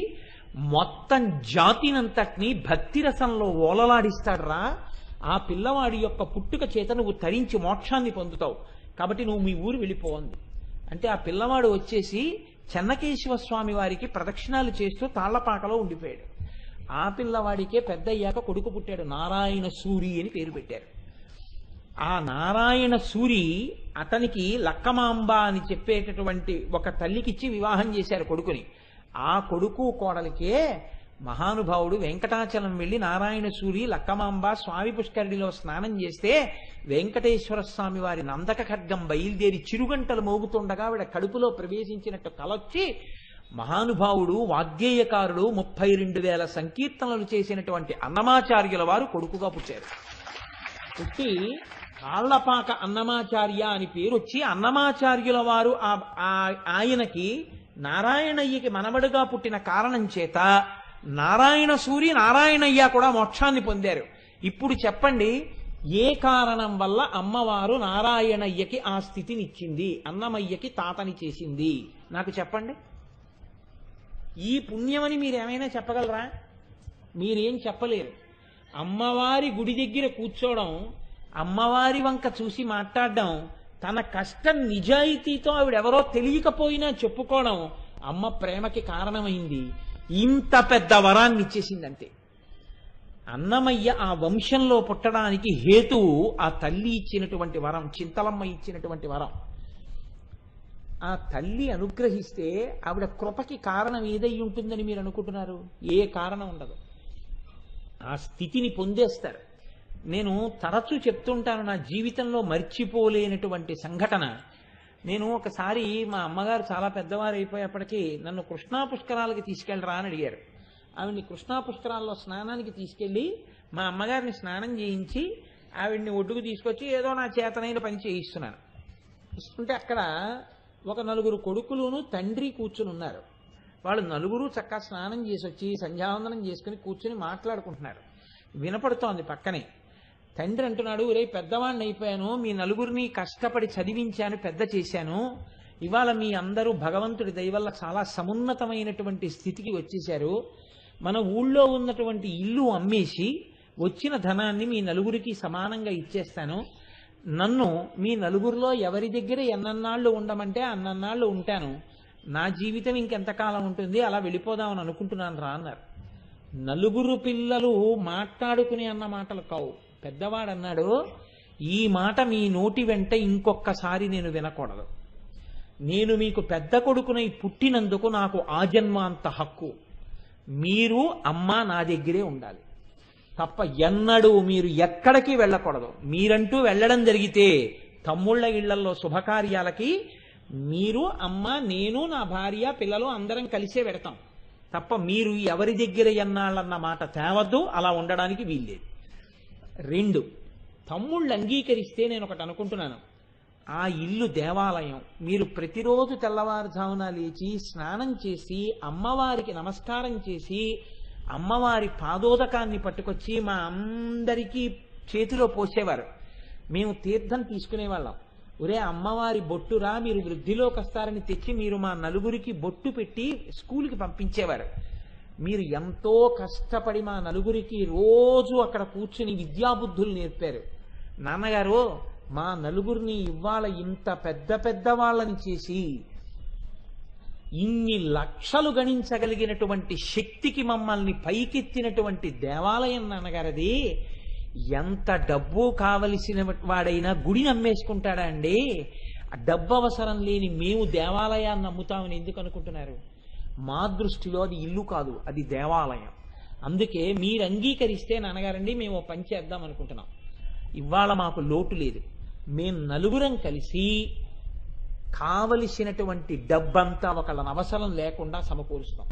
మొత్తం జాతినంతటినీ భక్తి రసంలో ఓలలాడిస్తాడ్రా. ఆ పిల్లవాడి యొక్క పుట్టుక చేత నువ్వు తరించి మోక్షాన్ని పొందుతావు, కాబట్టి నువ్వు మీ ఊరు వెళ్ళిపోవంది. అంటే ఆ పిల్లవాడు వచ్చేసి చెన్నకేశవ స్వామి వారికి ప్రదక్షిణాలు చేస్తూ తాళ్లపాకలో ఉండిపోయాడు. ఆ పిల్లవాడికే పెద్ద అయ్యాక కొడుకు పుట్టాడు, నారాయణ సూరి అని పేరు పెట్టారు. ఆ నారాయణ సూరి అతనికి లక్కమాంబ అని చెప్పేటటువంటి ఒక తల్లికిచ్చి వివాహం చేశారు కొడుకుని. ఆ కొడుకు కోడలికే మహానుభావుడు వెంకటాచలం వెళ్లి నారాయణ సూరి లక్కమాంబ స్వామి పుష్కరిణిలో స్నానం చేస్తే వెంకటేశ్వర స్వామి వారి నందక ఖడ్గం బయలుదేరి చిరుగంటలు మోగుతుండగా ఆవిడ కడుపులో ప్రవేశించినట్టు కలొచ్చి మహానుభావుడు వాగ్గేయకారుడు 32,000 సంకీర్తనలు చేసినటువంటి అన్నమాచార్యుల వారు కొడుకుగా పుట్టారు. పుట్టి కాళ్లపాక అన్నమాచార్య అని పేరు వచ్చి అన్నమాచార్యుల వారు ఆయనకి నారాయణయ్యకి మనవడుగా పుట్టిన కారణం చేత నారాయణ సూరి నారాయణయ్య కూడా మోక్షాన్ని పొందారు. ఇప్పుడు చెప్పండి, ఏ కారణం వల్ల అమ్మవారు నారాయణయ్యకి ఆ స్థితినిచ్చింది, అన్నమయ్యకి తాతని చేసింది? నాకు చెప్పండి. ఈ పుణ్యమని మీరేమైనా చెప్పగలరా? మీరేం చెప్పలేరు. అమ్మవారి గుడి దగ్గర కూర్చోవడం, అమ్మవారి వంక చూసి మాట్లాడడం, తన కష్టం నిజాయితీతో ఆవిడెవరో తెలియకపోయినా చెప్పుకోవడం అమ్మ ప్రేమకి కారణమైంది. ఇంత పెద్ద వరాన్ని ఇచ్చేసిందంటే అన్నమయ్య ఆ వంశంలో పుట్టడానికి హేతువు ఆ తల్లి ఇచ్చినటువంటి వరం, చింతలమ్మ ఇచ్చినటువంటి వరం. ఆ తల్లి అనుగ్రహిస్తే ఆవిడ కృపకి కారణం ఏదై ఉంటుందని మీరు అనుకుంటున్నారు? ఏ కారణం ఉండదు. ఆ స్థితిని పొందేస్తారు. నేను తరచూ చెప్తుంటాను, నా జీవితంలో మర్చిపోలేనటువంటి సంఘటన. నేను ఒకసారి మా అమ్మగారు చాలా పెద్దవారు అయిపోయేప్పటికీ నన్ను కృష్ణా పుష్కరాలకి తీసుకెళ్ళరా అని అడిగారు. ఆవిడ్ని కృష్ణా పుష్కరాల్లో స్నానానికి తీసుకెళ్ళి మా అమ్మగారిని స్నానం చేయించి ఆవిడ్ని ఒడ్డుకు తీసుకొచ్చి ఏదో నా చేతనైన పని చేయిస్తున్నాను. ఇస్తుంటే అక్కడ ఒక 4 కొడుకులును తండ్రి కూర్చుని ఉన్నారు. వాళ్ళు నలుగురు చక్కగా స్నానం చేసి వచ్చి సంధ్యావందనం చేసుకుని కూర్చుని మాట్లాడుకుంటున్నారు. వినపడుతోంది పక్కనే. తండ్రి అంటున్నాడు, రే పెద్దవాడిని అయిపోయాను, మీ నలుగురిని కష్టపడి చదివించాను, పెద్ద చేశాను, ఇవాళ మీ అందరూ భగవంతుడి దయ వల్ల చాలా సమున్నతమైనటువంటి స్థితికి వచ్చేశారు. మన ఊళ్ళో ఉన్నటువంటి ఇల్లు అమ్మేసి వచ్చిన ధనాన్ని మీ నలుగురికి సమానంగా ఇచ్చేస్తాను. నన్ను మీ నలుగురిలో ఎవరి దగ్గర ఎన్నన్నాళ్ళు ఉండమంటే అన్నన్నాళ్ళు ఉంటాను. నా జీవితం ఇంకెంతకాలం ఉంటుంది, అలా వెళ్ళిపోదామని అనుకుంటున్నాను రా అన్నారు. నలుగురు పిల్లలు మాట్లాడుకుని అన్న మాటలు కావు. పెద్దవాడు అన్నాడు, ఈ మాట మీ నోటి వెంట ఇంకొక్కసారి నేను వినకూడదు. నేను మీకు పెద్ద కొడుకునై పుట్టినందుకు నాకు ఆజన్మాంత హక్కు. మీరు అమ్మ నా దగ్గరే ఉండాలి తప్ప ఎన్నడూ మీరు ఎక్కడికి వెళ్ళకూడదు. మీరంటూ వెళ్ళడం జరిగితే తమ్ముళ్ళ ఇళ్లలో శుభకార్యాలకి మీరు అమ్మ, నేను, నా భార్య, పిల్లలు అందరం కలిసే పెడతాం తప్ప మీరు ఎవరి దగ్గర ఎన్నాళ్ళన్న మాట తేవద్దు. అలా ఉండడానికి వీల్లేదు. 2, తమ్ముళ్ళు అంగీకరిస్తే నేను ఒకటి అనుకుంటున్నాను, ఆ ఇల్లు దేవాలయం. మీరు ప్రతిరోజు తెల్లవారుజామున లేచి స్నానం చేసి అమ్మవారికి నమస్కారం చేసి అమ్మవారి పాదోదకాన్ని పట్టుకొచ్చి మా అందరికీ చేతిలో పోసేవారు. మేము తీర్థం తీసుకునేవాళ్ళం. ఒరే అమ్మవారి బొట్టురా, మీరు వృద్ధిలోకి వస్తారని తెచ్చి మీరు మా నలుగురికి బొట్టు పెట్టి స్కూల్కి పంపించేవారు. మీరు ఎంతో కష్టపడి మా నలుగురికి రోజు అక్కడ కూర్చుని విద్యాబుద్ధులు నేర్పారు. నాన్నగారు, మా నలుగురిని ఇవాళ ఇంత పెద్ద పెద్ద వాళ్ళని చేసి ఇన్ని లక్షలు గణించగలిగినటువంటి శక్తికి మమ్మల్ని పైకెత్తినటువంటి దేవాలయం నాన్నగారది. ఎంత డబ్బు కావలసిన వాడైనా గుడిని అమ్మేసుకుంటాడా అండి? డబ్బు అవసరం లేని మేము దేవాలయాన్ని అమ్ముతామని ఎందుకు అనుకుంటున్నారు? మా దృష్టిలో అది ఇల్లు కాదు, అది దేవాలయం. అందుకే మీరు అంగీకరిస్తే నాన్నగారండి మేము పని చేద్దాం అనుకుంటున్నాం. ఇవాళ మాకు లోటు లేదు. మేము నలుగురం కలిసి కావలసినటువంటి డబ్బంతా ఒకళ్ళని అవసరం లేకుండా సమకూరుస్తాం.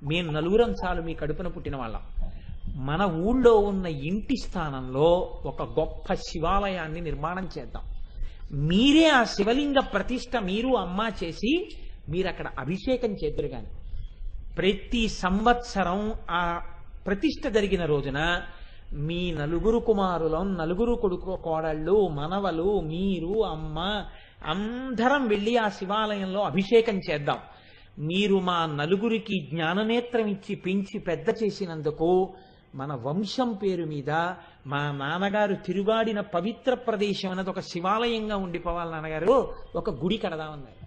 మేము నలుగురం చాలు మీ కడుపున పుట్టిన వాళ్ళం. మన ఊళ్ళో ఉన్న ఇంటి స్థానంలో ఒక గొప్ప శివాలయాన్ని నిర్మాణం చేద్దాం. మీరే ఆ శివలింగ ప్రతిష్ఠ మీరు అమ్మ చేసి మీరు అక్కడ అభిషేకం చేద్దరు. కానీ ప్రతి సంవత్సరం ఆ ప్రతిష్ఠ జరిగిన రోజున మీ నలుగురు కుమారులం, నలుగురు కొడుకు కోడళ్ళు, మనవలు, మీరు, అమ్మ అందరం వెళ్ళి ఆ శివాలయంలో అభిషేకం చేద్దాం. మీరు మా నలుగురికి జ్ఞాననేత్రం ఇచ్చి పెంచి పెద్ద చేసినందుకు మన వంశం పేరు మీద మా నాన్నగారు తిరుగాడిన పవిత్ర ప్రదేశం అన్నది ఒక శివాలయంగా ఉండిపోవాలి నాన్నగారు, ఒక గుడి కడదామన్నారు.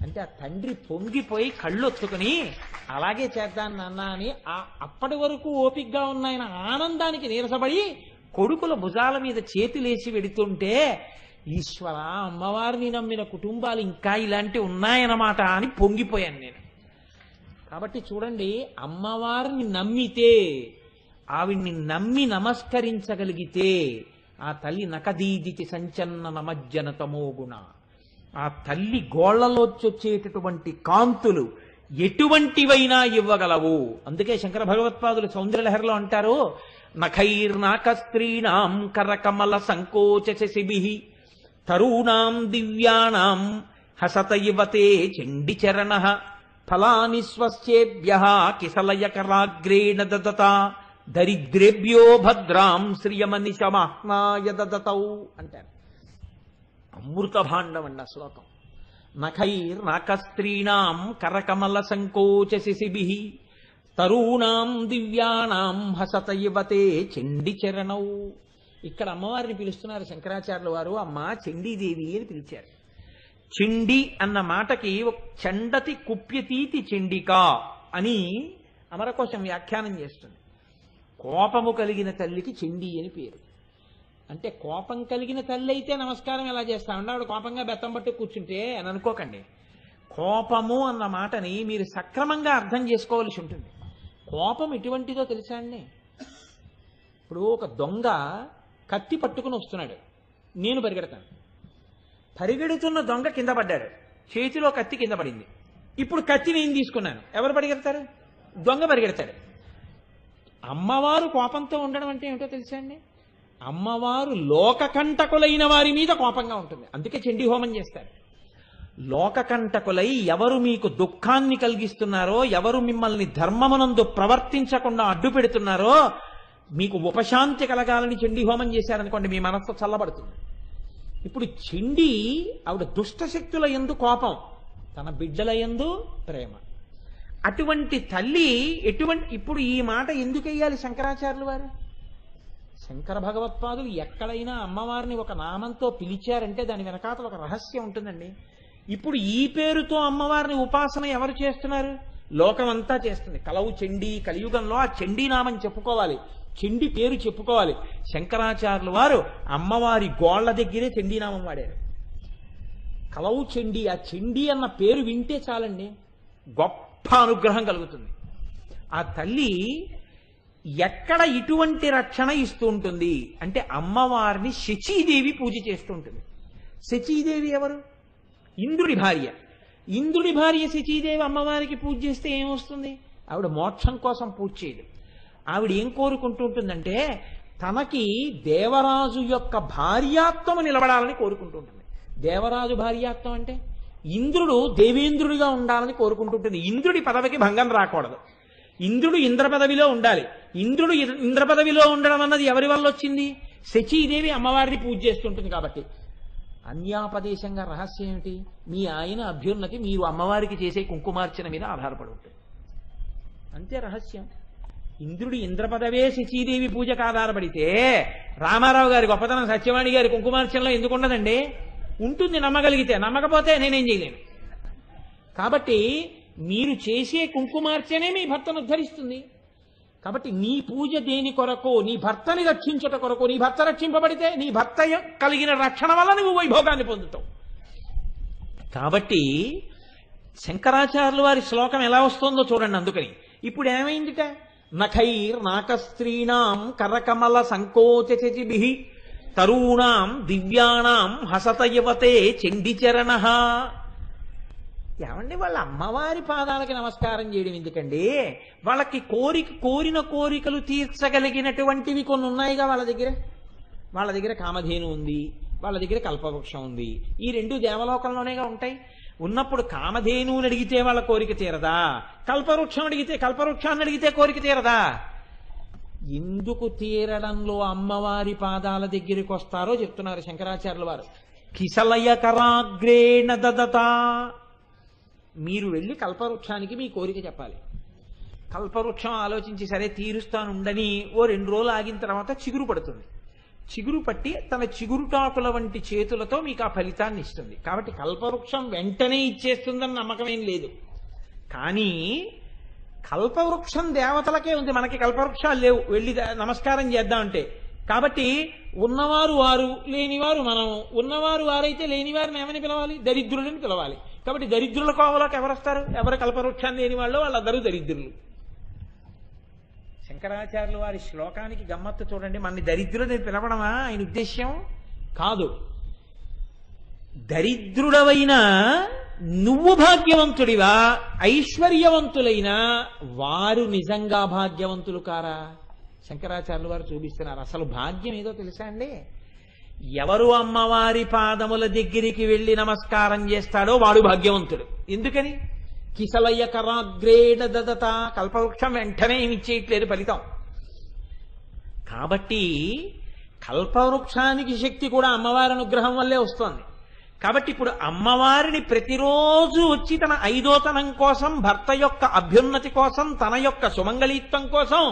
అంటే ఆ తండ్రి పొంగిపోయి కళ్ళొత్తుకుని అలాగే చేద్దాం నాన్న అని అప్పటి వరకు ఓపికగా ఉన్న ఆయన ఆనందానికి నీరసపడి కొడుకుల భుజాల మీద చేతులేసి వెడుతుంటే, ఈశ్వర, అమ్మవారిని నమ్మిన కుటుంబాలు ఇంకా ఇలాంటివి ఉన్నాయన్నమాట అని పొంగిపోయాను నేను. కాబట్టి చూడండి, అమ్మవారిని నమ్మితే, ఆవిడ్ని నమ్మి నమస్కరించగలిగితే ఆ తల్లి నకదీదితి సంచన్న నమజ్జనతమో గుణ, ఆ తల్లి గోళ్లలోచొచ్చేటటువంటి కాంతులు ఎటువంటివైనా ఇవ్వగలవు. అందుకే శంకర భగవత్పాదులు సౌందర్యలహరిలో అంటారు, నఖైర్నాక స్త్రీణాం కరకమల సంకోచ శశిభిః తరూణాం దివ్యానాం హసత యువతే చండి చరణః ఫలాని స్వస్యేభ్యః కిసలయకరాగ్రేణ దదత దరిద్రేభ్యో భద్రాం శ్రియమనిశమాహ్నాయ దదతౌ అంటారు. అమృత భాండం అండి ఆ శ్లోకం. నఖైర్నాక స్త్రీణాం కరకమల సంకోచ శిశిభిః తరూణాం దివ్యానాం హసత యువతే చండి చరణౌ. ఇక్కడ అమ్మవారిని పిలుస్తున్నారు శంకరాచార్యుల వారు, అమ్మ చండీదేవి అని పిలిచారు. చండి అన్న మాటకి చండతి కుప్యతీతి చండిక అని అమరకోశం వ్యాఖ్యానం చేస్తుంది. కోపము కలిగిన తల్లికి చండి అని పేరు. అంటే కోపం కలిగిన తల్లి అయితే నమస్కారం ఎలా చేస్తామండి, ఆవిడ కోపంగా బెత్తం పట్టు కూర్చుంటే అని అనుకోకండి. కోపము అన్న మాటని మీరు సక్రమంగా అర్థం చేసుకోవాల్సి ఉంటుంది. కోపం ఎటువంటిదో తెలుసా అండి? ఇప్పుడు ఒక దొంగ కత్తి పట్టుకుని వస్తున్నాడు, నేను పరిగెడతాను. పరిగెడుతున్న దొంగ కింద పడ్డాడు, చేతిలో కత్తి కింద పడింది. ఇప్పుడు కత్తి నేను తీసుకున్నాను, ఎవరు పరిగెడతారు? దొంగ పరిగెడతాడు. అమ్మవారు కోపంతో ఉండడం అంటే ఏమిటో తెలుసా అండి? అమ్మవారు లోకకంటకులైన వారి మీద కోపంగా ఉంటుంది. అందుకే చండీ హోమం చేస్తారు. లోకకంటకులై ఎవరు మీకు దుఃఖాన్ని కలిగిస్తున్నారో, ఎవరు మిమ్మల్ని ధర్మమునందు ప్రవర్తించకుండా అడ్డు పెడుతున్నారో, మీకు ఉపశాంతి కలగాలని చండీ హోమం చేశారనుకోండి, మీ మనస్సు చల్లబడుతుంది. ఇప్పుడు చండీ ఆవిడ దుష్టశక్తుల యందు కోపం, తన బిడ్డల యందు ప్రేమ. అటువంటి తల్లి ఇప్పుడు ఈ మాట ఎందుకు వెయ్యాలి శంకరాచార్యులు వారు? శంకర భగవత్పాదులు ఎక్కడైనా అమ్మవారిని ఒక నామంతో పిలిచారంటే దాని వెనకాతల ఒక రహస్యం ఉంటుందండి. ఇప్పుడు ఈ పేరుతో అమ్మవారిని ఉపాసన ఎవరు చేస్తున్నారు? లోకం అంతా చేస్తుంది. కలవు చండీ, కలియుగంలో ఆ చండీ నామం చెప్పుకోవాలి, చండీ పేరు చెప్పుకోవాలి. శంకరాచార్యులు వారు అమ్మవారి గోళ్ల దగ్గరే చండీ నామం వాడారు. కలవు చండీ, ఆ చండీ అన్న పేరు వింటే చాలండి, గొప్ప అనుగ్రహం కలుగుతుంది. ఆ తల్లి ఎక్కడ ఇటువంటి రక్షణ ఇస్తూ ఉంటుంది అంటే అమ్మవారిని శచీదేవి పూజ చేస్తూ ఉంటుంది. శచీదేవి ఎవరు? ఇంద్రుడి భార్య. ఇంద్రుడి భార్య శచీదేవి అమ్మవారికి పూజ చేస్తే ఏమొస్తుంది? ఆవిడ మోక్షం కోసం పూజ చేయదు. ఆవిడ ఏం కోరుకుంటూ ఉంటుందంటే తనకి దేవరాజు యొక్క భార్యాత్వము నిలబడాలని కోరుకుంటూ ఉంటుంది. దేవరాజు భార్యాత్వం అంటే ఇంద్రుడు దేవేంద్రుడిగా ఉండాలని కోరుకుంటుంటుంది. ఇంద్రుడి పదవికి భంగం రాకూడదు, ఇంద్రుడు ఇంద్ర పదవిలో ఉండాలి. ఇంద్రుడు ఇంద్ర పదవిలో ఉండడం అన్నది ఎవరి వల్ల వచ్చింది? శచీదేవి అమ్మవారిని పూజ చేస్తుంటుంది. కాబట్టి అన్యాపదేశంగా రహస్యం ఏమిటి? మీ ఆయన అభ్యున్నతి మీరు అమ్మవారికి చేసే కుంకుమార్చన మీద ఆధారపడి ఉంటుంది, అంతే రహస్యం. ఇంద్రుడి ఇంద్ర పదవే శచీదేవి పూజకు ఆధారపడితే రామారావు గారి గొప్పతనం సత్యవాణి గారి కుంకుమార్చనలో ఎందుకు ఉండదండి? ఉంటుంది, నమ్మగలిగితే. నమ్మకపోతే నేనేం చేయలేను. కాబట్టి మీరు చేసే కుంకుమార్చనే మీ భర్తను ఉద్ధరిస్తుంది. కాబట్టి నీ పూజ దేని కొరకు? నీ భర్తని రక్షించుట కొరకు. నీ భర్త రక్షింపబడితే నీ భర్త కలిగిన రక్షణ వల్ల నువ్వు వైభోగాన్ని పొందుతావు. కాబట్టి శంకరాచార్యుల వారి శ్లోకం ఎలా వస్తుందో చూడండి. అందుకని ఇప్పుడు ఏమైందిట? నఖైర్నాక స్త్రీణాం కరకమల సంకోచ శశిభిః తరూణాం దివ్యానాం హసత యువతే చండిచరణః. ఏమండి, వాళ్ళ అమ్మవారి పాదాలకి నమస్కారం చేయడం ఎందుకండి? వాళ్ళకి కోరిన కోరికలు తీర్చగలిగినటువంటివి కొన్ని ఉన్నాయిగా వాళ్ళ దగ్గర. వాళ్ళ దగ్గర కామధేను ఉంది, వాళ్ళ దగ్గర కల్పవృక్షం ఉంది. ఈ రెండు దేవలోకంలోనేగా ఉంటాయి. ఉన్నప్పుడు కామధేనువుని అడిగితే వాళ్ళ కోరిక తీరదా? కల్పవృక్షాన్ని అడిగితే కోరిక తీరదా? ఎందుకు తీరడంలో అమ్మవారి పాదాల దగ్గరికి వస్తారో చెప్తున్నారు శంకరాచార్యుల వారు. కిసలయకరాగ్రేణ దదత. మీరు వెళ్ళి కల్పవృక్షానికి మీ కోరిక చెప్పాలి. కల్పవృక్షం ఆలోచించి సరే తీరుస్తానుండని ఓ 2 రోజులు ఆగిన తర్వాత చిగురు పడుతుంది. చిగురు పట్టి తన చిగురుటాకుల వంటి చేతులతో మీకు ఆ ఫలితాన్ని ఇస్తుంది. కాబట్టి కల్పవృక్షం వెంటనే ఇచ్చేస్తుందని నమ్మకం ఏం లేదు. కానీ కల్పవృక్షం దేవతలకే ఉంది, మనకి కల్పవృక్షాలు లేవు. వెళ్ళి నమస్కారం చేద్దామంటే. కాబట్టి ఉన్నవారు వారు, లేనివారు మనం. ఉన్నవారు వారైతే లేనివారిని ఏమని పిలవాలి? దరిద్రులని పిలవాలి. కాబట్టి దరిద్రుల కోవలోకి ఎవరు వస్తారు? ఎవరు కల్పవృక్షాన్ని లేని వాళ్ళు వాళ్ళందరూ దరిద్రులు. శంకరాచార్యులు వారి శ్లోకానికి గమ్మత్తు చూడండి. మన దరిద్రుడిని పిలవడమా ఆయన ఉద్దేశ్యం? కాదు. దరిద్రుడవైనా నువ్వు భాగ్యవంతుడివా, ఐశ్వర్యవంతులైనా వారు నిజంగా భాగ్యవంతులు కారా? శంకరాచార్యులు వారు చూపిస్తున్నారు. అసలు భాగ్యం ఏదో తెలుసా అండి? ఎవరు అమ్మవారి పాదముల దగ్గరికి వెళ్లి నమస్కారం చేస్తాడో వాడు భాగ్యవంతుడు. ఎందుకని? కిసలయ్య కరాగ్రేణ దదత, కల్పవృక్షం వెంటనే ఏమి ఇచ్చేయట్లేదు ఫలితం. కాబట్టి కల్పవృక్షానికి శక్తి కూడా అమ్మవారి అనుగ్రహం వల్లే వస్తోంది. కాబట్టి ఇప్పుడు అమ్మవారిని ప్రతిరోజు వచ్చి తన ఐదోతనం కోసం, భర్త యొక్క అభ్యున్నతి కోసం, తన యొక్క సుమంగళీత్వం కోసం,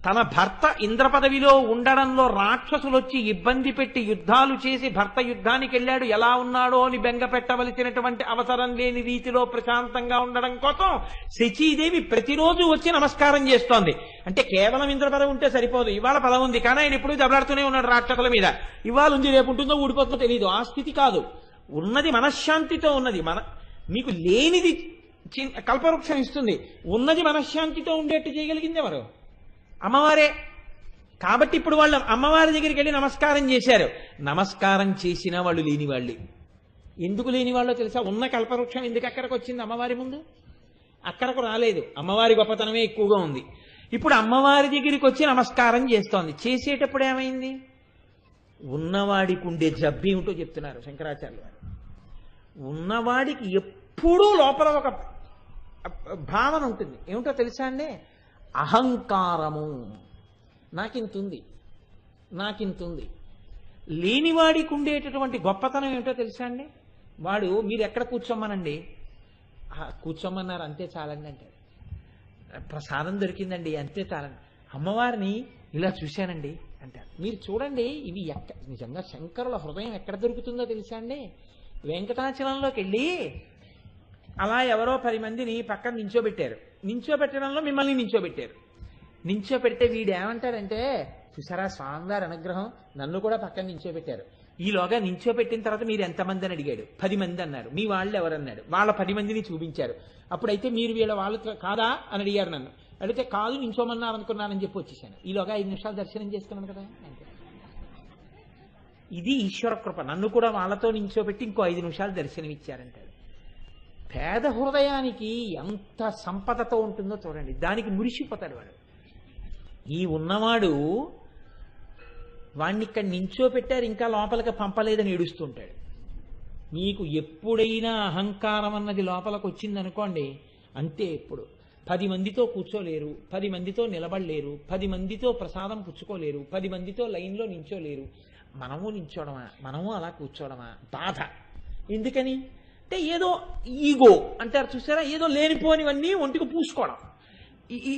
తన భర్త ఇంద్ర పదవిలో ఉండడంలో రాక్షసులు వచ్చి ఇబ్బంది పెట్టి యుద్ధాలు చేసి భర్త యుద్ధానికి వెళ్ళాడు ఎలా ఉన్నాడో అని బెంగ పెట్టవలసినటువంటి అవసరం లేని రీతిలో ప్రశాంతంగా ఉండడం కోసం శచీదేవి ప్రతిరోజు వచ్చి నమస్కారం చేస్తోంది. అంటే కేవలం ఇంద్ర పదవి ఉంటే సరిపోదు. ఇవాళ పదవి ఉంది కానీ ఆయన ఎప్పుడూ దెబ్బలాడుతూనే ఉన్నాడు రాక్షసుల మీద. ఇవాళ ఉంది, రేపు ఉంటుందో ఊడిపోతుందో తెలియదు. ఆ స్థితి కాదు. ఉన్నది మనశ్శాంతితో ఉన్నది. మీకు లేనిది కల్పవృక్షం ఇస్తుంది, ఉన్నది మనశ్శాంతితో ఉండేట్టు చేయగలిగింది ఎవరు? అమ్మవారే. కాబట్టి ఇప్పుడు వాళ్ళు అమ్మవారి దగ్గరికి వెళ్ళి నమస్కారం చేశారు. నమస్కారం చేసిన వాళ్ళు లేని వాళ్ళే. ఎందుకు లేని వాళ్ళో తెలుసా? ఉన్న కల్పవృక్షం ఎందుకు అక్కడికి వచ్చింది అమ్మవారి ముందు? అక్కడకు రాలేదు. అమ్మవారి గొప్పతనమే ఎక్కువగా ఉంది. ఇప్పుడు అమ్మవారి దగ్గరికి వచ్చి నమస్కారం చేస్తోంది. చేసేటప్పుడు ఏమైంది? ఉన్నవాడికి ఉండే జబ్బు ఏమిటో చెప్తున్నారు శంకరాచార్యులు వారు. ఉన్నవాడికి ఎప్పుడూ లోపల ఒక భావన ఉంటుంది. ఏమిటో తెలుసా అండి? అహంకారము. నాకింతుంది. లేనివాడికి ఉండేటటువంటి గొప్పతనం ఏమిటో తెలుసా అండి? వాడు మీరు ఎక్కడ కూర్చోమ్మనండి, కూర్చోమన్నారు అంతే చాలండి అంటాడు. ప్రసాదం దొరికిందండి అంతే చాలండి. అమ్మవారిని ఇలా చూశానండి అంటారు. మీరు చూడండి, ఇవి నిజంగా శంకరుల హృదయం ఎక్కడ దొరుకుతుందో తెలుసా అండి? వెంకటాచలంలోకి వెళ్ళి అలా ఎవరో 10 మందిని పక్కన నించోబెట్టారు. నించోబెట్టడంలో మిమ్మల్ని నించోబెట్టారు. నించోబెడితే వీడు ఏమంటాడంటే, చూసారా స్వామివారి అనుగ్రహం, నన్ను కూడా పక్కన నించోబెట్టారు. ఈలోగా నించోబెట్టిన తర్వాత మీరు ఎంతమంది అని అడిగాడు. 10 మంది అన్నారు. మీ వాళ్ళు ఎవరన్నాడు. వాళ్ళ 10 మందిని చూపించారు. అప్పుడైతే మీరు వీళ్ళ వాళ్ళతో కాదా అని అడిగారు నన్ను. అడిగితే కాదు నించోమన్నారు అనుకున్నానని చెప్పి వచ్చేసాను. ఈలోగా 5 నిమిషాలు దర్శనం చేసుకున్నాను కదా. ఇది ఈశ్వర కృప. నన్ను కూడా వాళ్ళతో నించోబెట్టి ఇంకో 5 నిమిషాలు దర్శనం ఇచ్చారంటాడు. పేద హృదయానికి ఎంత సంపదతో ఉంటుందో చూడండి. దానికి మురిసిపోతాడు వాడు. ఈ ఉన్నవాడు వాణ్ణి ఇక్కడ నించోపెట్టారు, ఇంకా లోపలికి పంపలేదని ఏడుస్తుంటాడు. మీకు ఎప్పుడైనా అహంకారం అన్నది లోపలికి వచ్చిందనుకోండి అంతే. ఎప్పుడు 10 మందితో కూర్చోలేరు, 10 మందితో నిలబడలేరు, 10 మందితో ప్రసాదం పుచ్చుకోలేరు, 10 మందితో లైన్లో నించోలేరు. మనము నించోడమా, మనము అలా కూర్చోవడమా? బాధ. ఎందుకని అంటే ఏదో ఈగో అంటారు చూసారా, ఏదో లేనిపోనివన్నీ ఒంటికి పూసుకోవడం.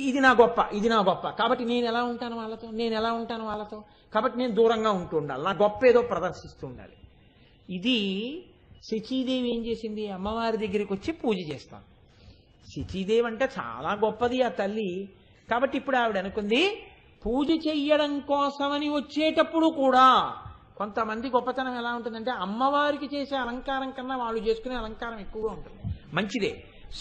ఇది నా గొప్ప, ఇది నా గొప్ప, కాబట్టి నేను ఎలా ఉంటాను వాళ్ళతో, కాబట్టి నేను దూరంగా ఉంటూ ఉండాలి, నా గొప్ప ఏదో ప్రదర్శిస్తూ ఉండాలి. ఇది శచీదేవి ఏం చేసింది? అమ్మవారి దగ్గరికి వచ్చి పూజ చేస్తాను. శచీదేవి అంటే చాలా గొప్పది ఆ తల్లి. కాబట్టి ఇప్పుడు ఆవిడ అనుకుంది, పూజ చెయ్యడం కోసమని వచ్చేటప్పుడు కూడా కొంతమంది గొప్పతనం ఎలా ఉంటుందంటే, అమ్మవారికి చేసే అలంకారం కన్నా వాళ్ళు చేసుకునే అలంకారం ఎక్కువగా ఉంటుంది. మంచిదే,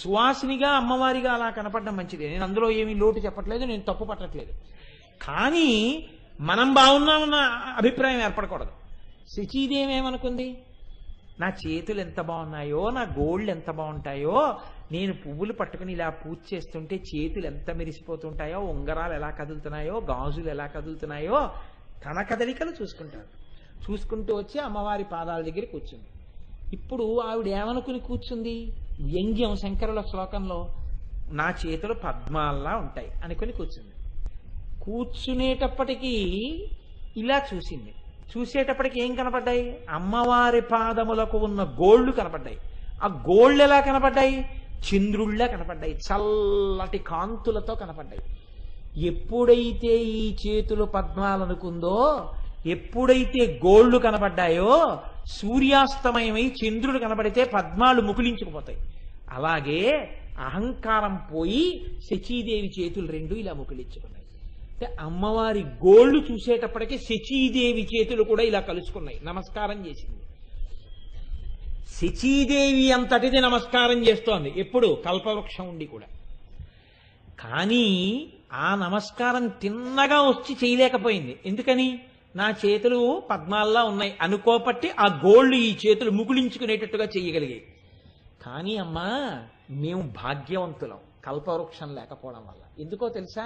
సువాసినిగా అమ్మవారిగా అలా కనపడడం మంచిదే. నేను అందులో ఏమీ లోటు చెప్పట్లేదు, నేను తప్పు పట్టట్లేదు. కానీ మనం బాగున్నామన్న అభిప్రాయం ఏర్పడకూడదు. శచీదేవి ఏమనుకుంది? నా చేతులు ఎంత బాగున్నాయో, నా గోళ్ళు ఎంత బాగుంటాయో, నేను పువ్వులు పట్టుకుని ఇలా పూజ చేస్తుంటే చేతులు ఎంత మెరిసిపోతుంటాయో, ఉంగరాలు ఎలా కదులుతున్నాయో, గాజులు ఎలా కదులుతున్నాయో, తన కదలికలు చూసుకుంటూ వచ్చి అమ్మవారి పాదాల దగ్గర కూర్చుంది. ఇప్పుడు ఆవిడ ఏమనుకుని కూర్చుంది? వ్యంగ్యం శంకరుల శ్లోకంలో, నా చేతులు పద్మాల్లా ఉంటాయి అనుకుని కూర్చుంది. కూర్చునేటప్పటికీ ఇలా చూసింది. చూసేటప్పటికి ఏం కనపడ్డాయి? అమ్మవారి పాదములకు ఉన్న గోళ్లు కనపడ్డాయి. ఆ గోళ్లు ఎలా కనపడ్డాయి? చంద్రుళ్ళ కనపడ్డాయి, చల్లటి కాంతులతో కనపడ్డాయి. ఎప్పుడైతే ఈ చేతులు పద్మాలనుకుందో, ఎప్పుడైతే గోళ్లు కనపడ్డాయో, సూర్యాస్తమయమై చంద్రుడు కనపడితే పద్మాలు ముకులించుకుపోతాయి. అలాగే అహంకారం పోయి శచీదేవి చేతులు 2 ఇలా ముకులించుకున్నాయి. అంటే అమ్మవారి గోళ్లు చూసేటప్పటికీ శచీదేవి చేతులు కూడా ఇలా కలుసుకున్నాయి, నమస్కారం చేసింది. శచీదేవి అంతటిది నమస్కారం చేస్తోంది ఎప్పుడు కల్పవృక్షం ఉండి కూడా. కానీ ఆ నమస్కారం తిన్నగా వచ్చి చేయలేకపోయింది. ఎందుకని? నా చేతులు పద్మాల్లా ఉన్నాయి అనుకోపట్టి ఆ గోళ్ళు ఈ చేతులు ముకుళించుకునేటట్టుగా చేయగలిగాయి. కానీ అమ్మా మేము భాగ్యవంతులం కల్పవృక్షం లేకపోవడం వల్ల. ఎందుకో తెలుసా?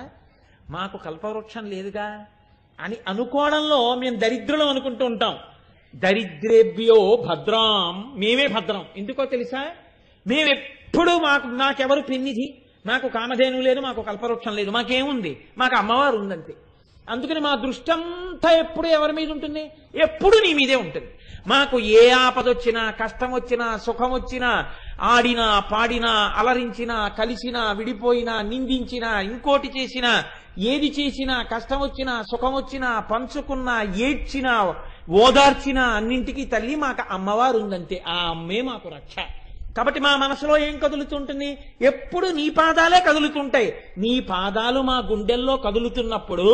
మాకు కల్పవృక్షం లేదుగా అని అనుకోవడంలో మేము దరిద్రులం అనుకుంటూ ఉంటాం. దరిద్రేభ్యో భద్రాం, మేమే భద్రం. ఎందుకో తెలుసా? మేమెప్పుడు నాకెవరు పెన్నిధి, మాకు కామధేను లేదు, మాకు కల్పవృక్షం లేదు, మాకేముంది, మాకు అమ్మవారు ఉందంతే. అందుకని మా దృష్టంతా ఎప్పుడు ఎవరి మీద ఉంటుంది? ఎప్పుడు నీ మీదే ఉంటుంది. మాకు ఏ ఆపదొచ్చినా, కష్టం వచ్చినా, సుఖం వచ్చినా, ఆడినా పాడినా, అలరించినా, కలిసినా, విడిపోయినా, నిందించినా, ఇంకోటి చేసినా, ఏది చేసినా, కష్టం వచ్చినా, సుఖం వచ్చినా, పంచుకున్నా, ఏడ్చినా, ఓదార్చినా, అన్నింటికీ తల్లి మాకు అమ్మవారు ఉందంతే. ఆ అమ్మే మాకు రక్ష. కాబట్టి మా మనసులో ఏం కదులుతుంటుంది? ఎప్పుడు నీ పాదాలే కదులుతుంటాయి. నీ పాదాలు మా గుండెల్లో కదులుతున్నప్పుడు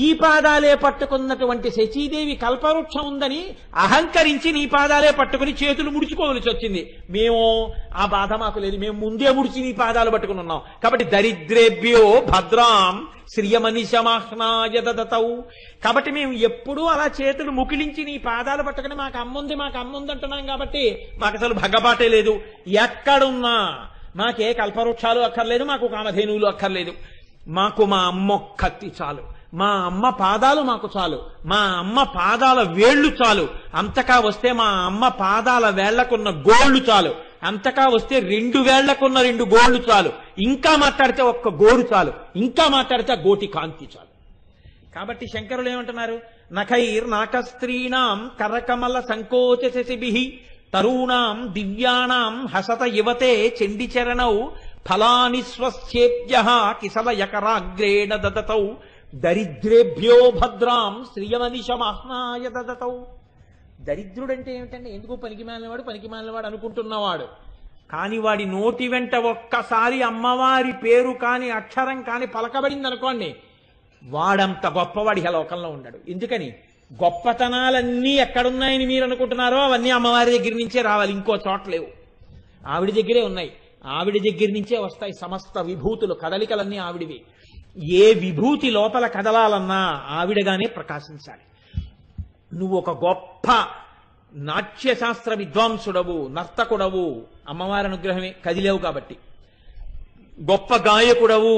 ఈ పాదాలే పట్టుకున్నటువంటి శచీదేవి కల్పవృక్షం ఉందని అహంకరించి నీ పాదాలే పట్టుకుని చేతులు ముడుచుకోవలసి వచ్చింది. మేము ఆ బాధ మాకు లేదు, మేము ముందే ముడిచి నీ పాదాలు పట్టుకుని ఉన్నాం. కాబట్టి దరిద్రేభ్యో భద్రాం శ్రియమనిశమాహ్నాయ దదతౌ. కాబట్టి మేము ఎప్పుడూ అలా చేతులు ముకిలించి నీ పాదాలు పట్టుకుని మాకు అమ్ముంది అంటున్నాం. కాబట్టి మాకు అసలు భగబాటే లేదు. ఎక్కడున్నా మాకే కల్పవృక్షాలు అక్కర్లేదు, మాకు కామధేనువులు అక్కర్లేదు. మాకు మా అమ్మొక్కత్తి చాలు, మా అమ్మ పాదాలు మాకు చాలు, మా అమ్మ పాదాల వేళ్లు చాలు. అంతకా వస్తే మా అమ్మ పాదాల వేళ్లకున్న గోళ్లు చాలు, అంతకా వస్తే 2 వేళ్లకున్న 2 గోళ్లు చాలు, ఇంకా మాట్లాడితే 1 గోరు చాలు, ఇంకా మాట్లాడితే గోటి కాంతి చాలు. కాబట్టి శంకరులు ఏమంటున్నారు? నఖైర్నాకస్త్రీణాం కరకమల సంకోచ శశిభిః తరూణాం దివ్యానాం హసత యువతే చండిచరణౌ ఫలాని స్వస్యేభ్యః కిసలయకరాగ్రేణ దదతౌ దరిద్రేభ్యో భద్రాం శ్రియమనిశమాహ్నాయ దదతౌ. దరిద్రుడంటే ఏమిటంటే ఎందుకు పనికిమాలినవాడు అనుకుంటున్నవాడు. కాని వాడి నోటి వెంట ఒక్కసారి అమ్మవారి పేరు కాని అక్షరం కాని పలకబడింది అనుకోండి, వాడంత గొప్పవాడి లోకంలో ఉండడు. ఎందుకని? గొప్పతనాలన్నీ ఎక్కడున్నాయని మీరు అనుకుంటున్నారో అవన్నీ అమ్మవారి దగ్గర నుంచే రావాలి, ఇంకో చోట లేవు. ఆవిడ దగ్గరే ఉన్నాయి, ఆవిడ దగ్గర నుంచే వస్తాయి సమస్త విభూతులు, కదలికలన్నీ ఆవిడివి. ఏ విభూతి లోపల కదలాలన్నా ఆవిడగానే ప్రకాశించాలి. నువ్వు ఒక గొప్ప నాట్యశాస్త్ర విద్వాంసుడవు, నర్తకుడవు, అమ్మవారి అనుగ్రహమే, కదిలేవు కాబట్టి. గొప్ప గాయకుడవు,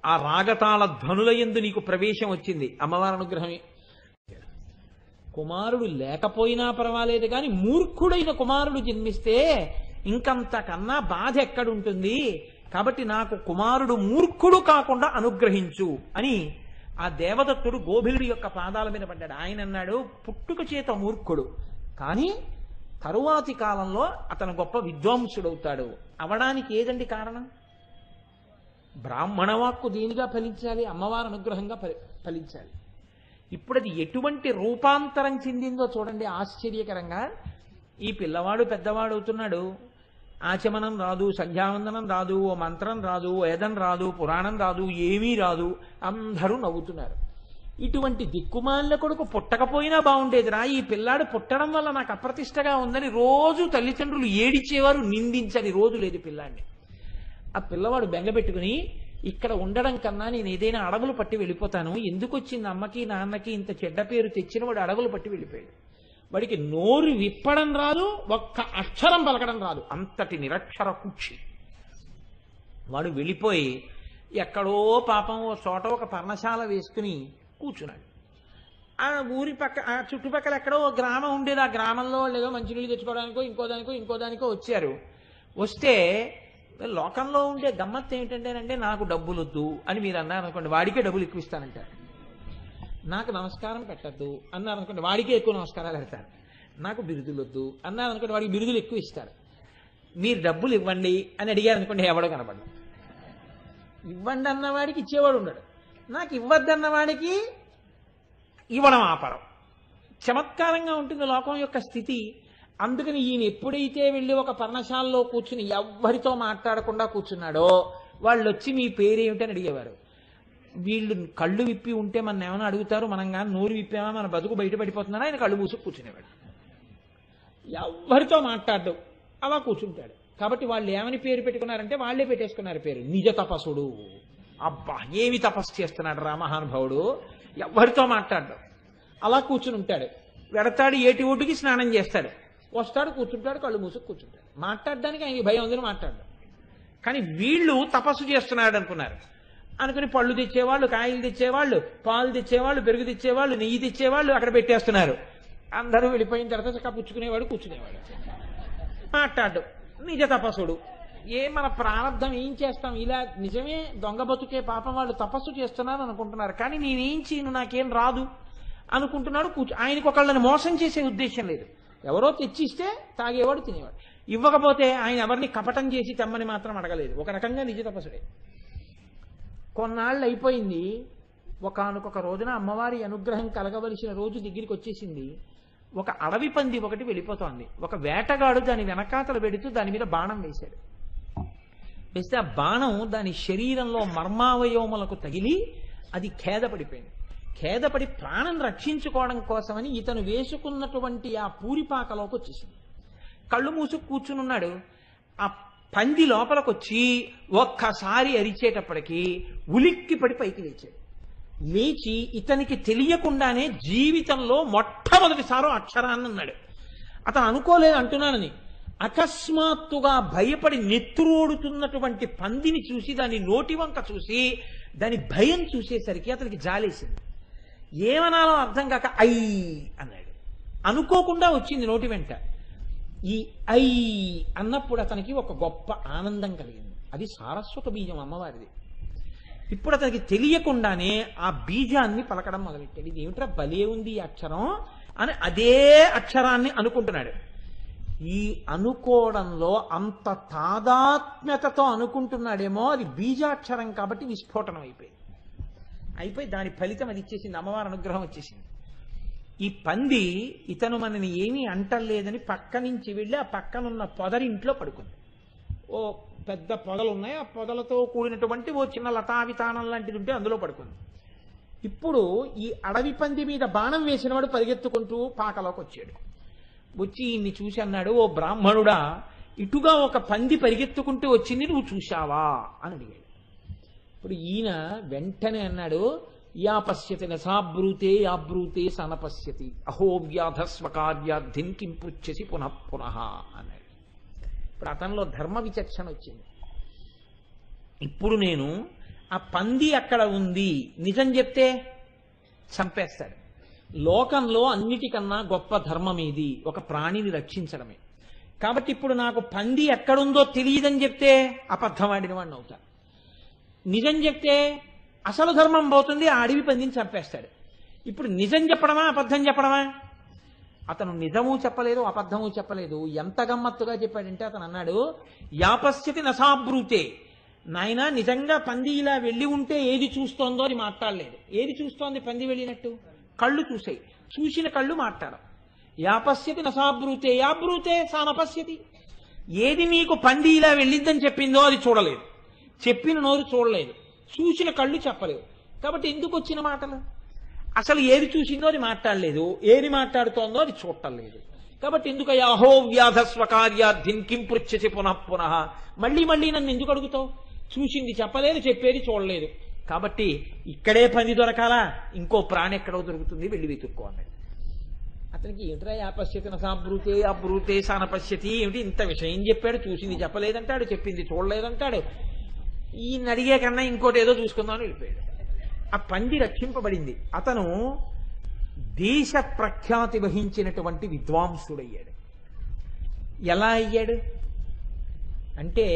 ఆ రాగతాళ ధ్వనుల యందు నీకు ప్రవేశం వచ్చింది, అమ్మవారి అనుగ్రహమే. కుమారుడు లేకపోయినా పర్వాలేదు కానీ మూర్ఖుడైన కుమారుడు జన్మిస్తే ఇంకంతకన్నా బాధ ఎక్కడుంటుంది? కాబట్టి నాకు కుమారుడు మూర్ఖుడు కాకుండా అనుగ్రహించు అని ఆ దేవదత్తుడు గోభిలుడి యొక్క పాదాల మీద పడ్డాడు. ఆయన అన్నాడు, పుట్టుక చేత మూర్ఖుడు కానీ తరువాతి కాలంలో అతను గొప్ప విద్వాంసుడవుతాడు. అవడానికి ఏదండి కారణం? బ్రాహ్మణవాక్కు దీనిగా ఫలించాలి, అమ్మవారి అనుగ్రహంగా ఫలించాలి. ఇప్పుడు అది ఎటువంటి రూపాంతరం చెందిందో చూడండి ఆశ్చర్యకరంగా. ఈ పిల్లవాడు పెద్దవాడు అవుతున్నాడు, ఆచమనం రాదు, సంధ్యావందనం రాదు, ఓ మంత్రం రాదు, వేదం రాదు, పురాణం రాదు, ఏమీ రాదు, అందరూ నవ్వుతున్నారు. ఇటువంటి దిక్కుమాలిన కొడుకు పుట్టకపోయినా బాగుండేదిరా, ఈ పిల్లాడు పుట్టడం వల్ల నాకు అప్రతిష్టగా ఉందని రోజు తల్లిదండ్రులు ఏడిచేవారు, నిందించని రోజు లేదు పిల్లాడిని. ఆ పిల్లవాడు బెంగపెట్టుకుని, ఇక్కడ ఉండడం కన్నా నేను ఏదైనా అడవులు పట్టి వెళ్ళిపోతాను, ఎందుకు వచ్చింది అమ్మకి నాన్నకి ఇంత చెడ్డ పేరు తెచ్చిన వాడు అడవులు పట్టి వెళ్ళిపోయాడు. వాడికి నోరు విప్పడం రాదు, ఒక్క అక్షరం పలకడం రాదు, అంతటి నిరక్షర కుక్షి. వాడు వెళ్ళిపోయి ఎక్కడో పాపం ఓ చోట ఒక పర్ణశాల వేసుకుని కూర్చున్నాడు. ఆ ఊరి పక్క ఆ చుట్టుపక్కల ఎక్కడో ఓ గ్రామం ఉండేది, ఆ గ్రామంలో వాళ్ళు ఏదో మంచినీళ్ళు తెచ్చుకోవడానికో ఇంకో దానికో వచ్చారు. వస్తే లోకంలో ఉండే గమ్మత్తు ఏమిటంటేనంటే, నాకు డబ్బులు వద్దు అని మీరు అన్నారనుకోండి, వాడికే డబ్బులు ఎక్కువ ఇస్తానంటారు. నాకు నమస్కారం పెట్టద్దు అన్నారనుకోండి, వాడికే ఎక్కువ నమస్కారాలు పెడతారు. నాకు బిరుదులు వద్దు అన్నారనుకోండి, వాడికి బిరుదులు ఎక్కువ ఇస్తారు. మీరు డబ్బులు ఇవ్వండి అని అడిగారు అనుకోండి, ఎవడో కనబడు. ఇవ్వండి అన్నవాడికి ఇచ్చేవాడు ఉండడు, నాకు ఇవ్వద్దన్నవాడికి ఇవ్వడం ఆపరం. చమత్కారంగా ఉంటుంది లోకం యొక్క స్థితి. అందుకని ఈయన ఎప్పుడైతే వెళ్ళి ఒక పర్ణశాలలో కూర్చుని ఎవ్వరితో మాట్లాడకుండా కూర్చున్నాడో, వాళ్ళు వచ్చి మీ పేరేమిటని అడిగేవారు. వీళ్ళు కళ్ళు విప్పి ఉంటే మన ఏమైనా అడుగుతారు, మనం కానీ నోరు విప్పామా మన బతుకు బయటపడిపోతున్నారా, ఆయన కళ్ళు మూసుకు కూర్చునేవాడు. ఎవ్వరితో మాట్లాడు, అలా కూర్చుంటాడు. కాబట్టి వాళ్ళు ఏమని పేరు పెట్టుకున్నారంటే వాళ్ళే పెట్టేసుకున్నారు పేరు, నిజ తపస్సుడు. అబ్బా ఏమి తపస్సు చేస్తున్నాడు రా మహానుభావుడు, ఎవ్వరితో మాట్లాడు, అలా కూర్చుని ఉంటాడు. వెడతాడు, ఏటి ఒడ్డుకి స్నానం చేస్తాడు, వస్తాడు, కూర్చుంటాడు, కళ్ళు మూసుకు కూర్చుంటాడు. మాట్లాడడానికి ఆయనకి భయం ఉందని మాట్లాడడం. కానీ వీళ్ళు తపస్సు చేస్తున్నాడు అనుకున్నారు. అనుకుని పళ్ళు తెచ్చేవాళ్ళు, కాయలు తెచ్చేవాళ్ళు, పాలు తెచ్చేవాళ్ళు, పెరుగు తెచ్చేవాళ్ళు, నెయ్యి తెచ్చేవాళ్ళు అక్కడ పెట్టేస్తున్నారు. అందరూ వెళ్ళిపోయిన తర్వాత చక్కగా పుచ్చుకునేవాడు, కూర్చునేవాడు, మాట్లాడు. నిజ తపస్సుడు. మన ప్రారంధం ఏం చేస్తాం, ఇలా నిజమే దొంగ బతుకే పాపం వాళ్ళు తపస్సు చేస్తున్నారు అనుకుంటున్నారు. కానీ నేనేం చేయను, నాకేం రాదు అనుకుంటున్నాడు. ఆయనకు ఒకళ్ళని మోసం చేసే ఉద్దేశం లేదు. ఎవరో తెచ్చిస్తే తాగేవాడు, తినేవాడు. ఇవ్వకపోతే ఆయన ఎవరిని కపటం చేసి తెమ్మని మాత్రం అడగలేదు. ఒక రకంగా నిజ తపస్సుడే. కొన్నాళ్ళు అయిపోయింది. ఒకానొక రోజున అమ్మవారి అనుగ్రహం కలగవలసిన రోజు దగ్గరికి వచ్చేసింది. ఒక అడవి పంది ఒకటి వెళ్ళిపోతోంది. ఒక వేటగాడు దాని వెనకాతలు పెడుతూ దాని మీద బాణం వేశాడు. వేస్తే ఆ బాణం దాని శరీరంలో మర్మావయోములకు తగిలి అది ఖేదపడిపోయింది. ఖేదపడి ప్రాణం రక్షించుకోవడం కోసమని ఇతను వేసుకున్నటువంటి ఆ పూరిపాకలోకి వచ్చేసింది. కళ్ళు మూసుకు కూర్చునున్నాడు. ఆ పంది లోపలికొచ్చి ఒక్కసారి అరిచేటప్పటికీ ఉలిక్కి పడి పైకి లేచాడు. లేచి ఇతనికి తెలియకుండానే జీవితంలో మొట్టమొదటిసారి అక్షరాన్ని అన్నాడు. అతను అనుకోలేదు అంటున్నానని. అకస్మాత్తుగా భయపడి నెత్తురోడుతున్నటువంటి పందిని చూసి, దాని నోటి వంక చూసి, దాని భయం చూసేసరికి అతనికి జాలేసింది. ఏమనాలో అర్థం కాక ఐ అన్నాడు. అనుకోకుండా వచ్చింది నోటి వెంట. ఈ ఐ అన్నప్పుడు అతనికి ఒక గొప్ప ఆనందం కలిగింది. అది సారస్వత బీజం అమ్మవారిది. ఇప్పుడు అతనికి తెలియకుండానే ఆ బీజాన్ని పలకడం మొదలెట్టాడు. ఇది ఏమిట్రా భలే ఉంది ఈ అక్షరం అని అదే అక్షరాన్ని అనుకుంటున్నాడు. ఈ అనుకోవడంలో అంత తాదాత్మ్యతతో అనుకుంటున్నాడేమో, అది బీజాక్షరం కాబట్టి విస్ఫోటనం అయిపోయి దాని ఫలితం అది ఇచ్చేసింది. అమ్మవారి అనుగ్రహం వచ్చేసింది. ఈ పంది ఇతను మనని ఏమీ అంటలేదని పక్క నుంచి వెళ్ళి ఆ పక్కనున్న పొదరింట్లో పడుకుంది. ఓ పెద్ద పొదలు ఉన్నాయి, ఆ పొదలతో కూడినటువంటి ఓ చిన్న లతావితానం లాంటిది ఉంటే అందులో పడుకుంది. ఇప్పుడు ఈ అడవి పంది మీద బాణం వేసినవాడు పరిగెత్తుకుంటూ పాకలోకి వచ్చాడు. వచ్చి ఈయన్ని చూసి అన్నాడు, ఓ బ్రాహ్మణుడా, ఇటుగా ఒక పంది పరిగెత్తుకుంటూ వచ్చింది, నువ్వు చూశావా అని అడిగాడు. ఇప్పుడు ఈయన వెంటనే అన్నాడు, యా పశ్యతి నసాబ్రూతే యాబ్రూతే సనపశ్యతి అహో వ్యాధ స్వకార్యార్థిన్ కిం పృచ్ఛసి పునః పునః అన్నాడు. ఇప్పుడు అతనిలో ధర్మ విచక్షణ వచ్చింది. ఇప్పుడు నేను ఆ పంది అక్కడ ఉంది నిజం చెప్తే చంపేస్తాడు. లోకంలో అన్నిటికన్నా గొప్ప ధర్మం ఏది? ఒక ప్రాణిని రక్షించడమే. కాబట్టి ఇప్పుడు నాకు పంది ఎక్కడుందో తెలియదని చెప్తే అబద్ధమాడిన వాడిని అవుతా. నిజం చెప్తే అసలు ధర్మం పోతుంది, ఆ అడవి పందిని చంపేస్తాడు. ఇప్పుడు నిజం చెప్పడమా అబద్ధం చెప్పడమా? అతను నిజము చెప్పలేదు, అబద్ధము చెప్పలేదు. ఎంత గమ్మత్తుగా చెప్పాడంటే అతను అన్నాడు, యాపశ్యతి నసాబ్రూతే. నాయన నిజంగా పంది ఇలా వెళ్ళి ఉంటే ఏది చూస్తోందో అది మాట్లాడలేదు. ఏది చూస్తోంది పంది వెళ్ళినట్టు? కళ్ళు చూసాయి. చూసిన కళ్ళు మాట్లాడవు. యాపశ్యతి నసాబ్రూతే యాబ్రూతే సానపశ్యతి. ఏది నీకు పంది ఇలా వెళ్ళిద్దని చెప్పిందో అది చూడలేదు, చెప్పిన నోరు చూడలేదు, చూసిన కళ్ళు చెప్పలేవు. కాబట్టి ఎందుకు వచ్చిన మాటలు? అసలు ఏది చూసిందో అది మాట్లాడలేదు, ఏది మాట్లాడుతోందో అది చూడటం లేదు. కాబట్టి ఎందుకు అహో వ్యాధ స్వకార్యార్థిన్ కిం పృచ్ఛసి పునః పునః. మళ్ళీ మళ్ళీ నన్ను ఎందుకు అడుగుతావు? చూసింది చెప్పలేదు, చెప్పేది చూడలేదు. కాబట్టి ఇక్కడే పంది దొరకాలా, ఇంకో ప్రాణి ఎక్కడో దొరుకుతుంది, వెళ్ళి వెతుక్కో అన్నాడు. అతనికి ఏమిట్రా యాపశ్యతి నసాబ్రూతే అబ్రూతే సానపశ్యతి ఏమిటి ఇంత విషయం చెప్పాడు? చూసింది చెప్పలేదంటాడు, చెప్పింది చూడలేదంటాడు. ఈయన అడిగే కన్నా ఇంకోటి ఏదో చూసుకుందామని వెళ్ళిపోయాడు. ఆ పంది రక్షింపబడింది. అతను దేశ ప్రఖ్యాతి వహించినటువంటి విద్వాంసుడయ్యాడు. ఎలా అయ్యాడు అంటే,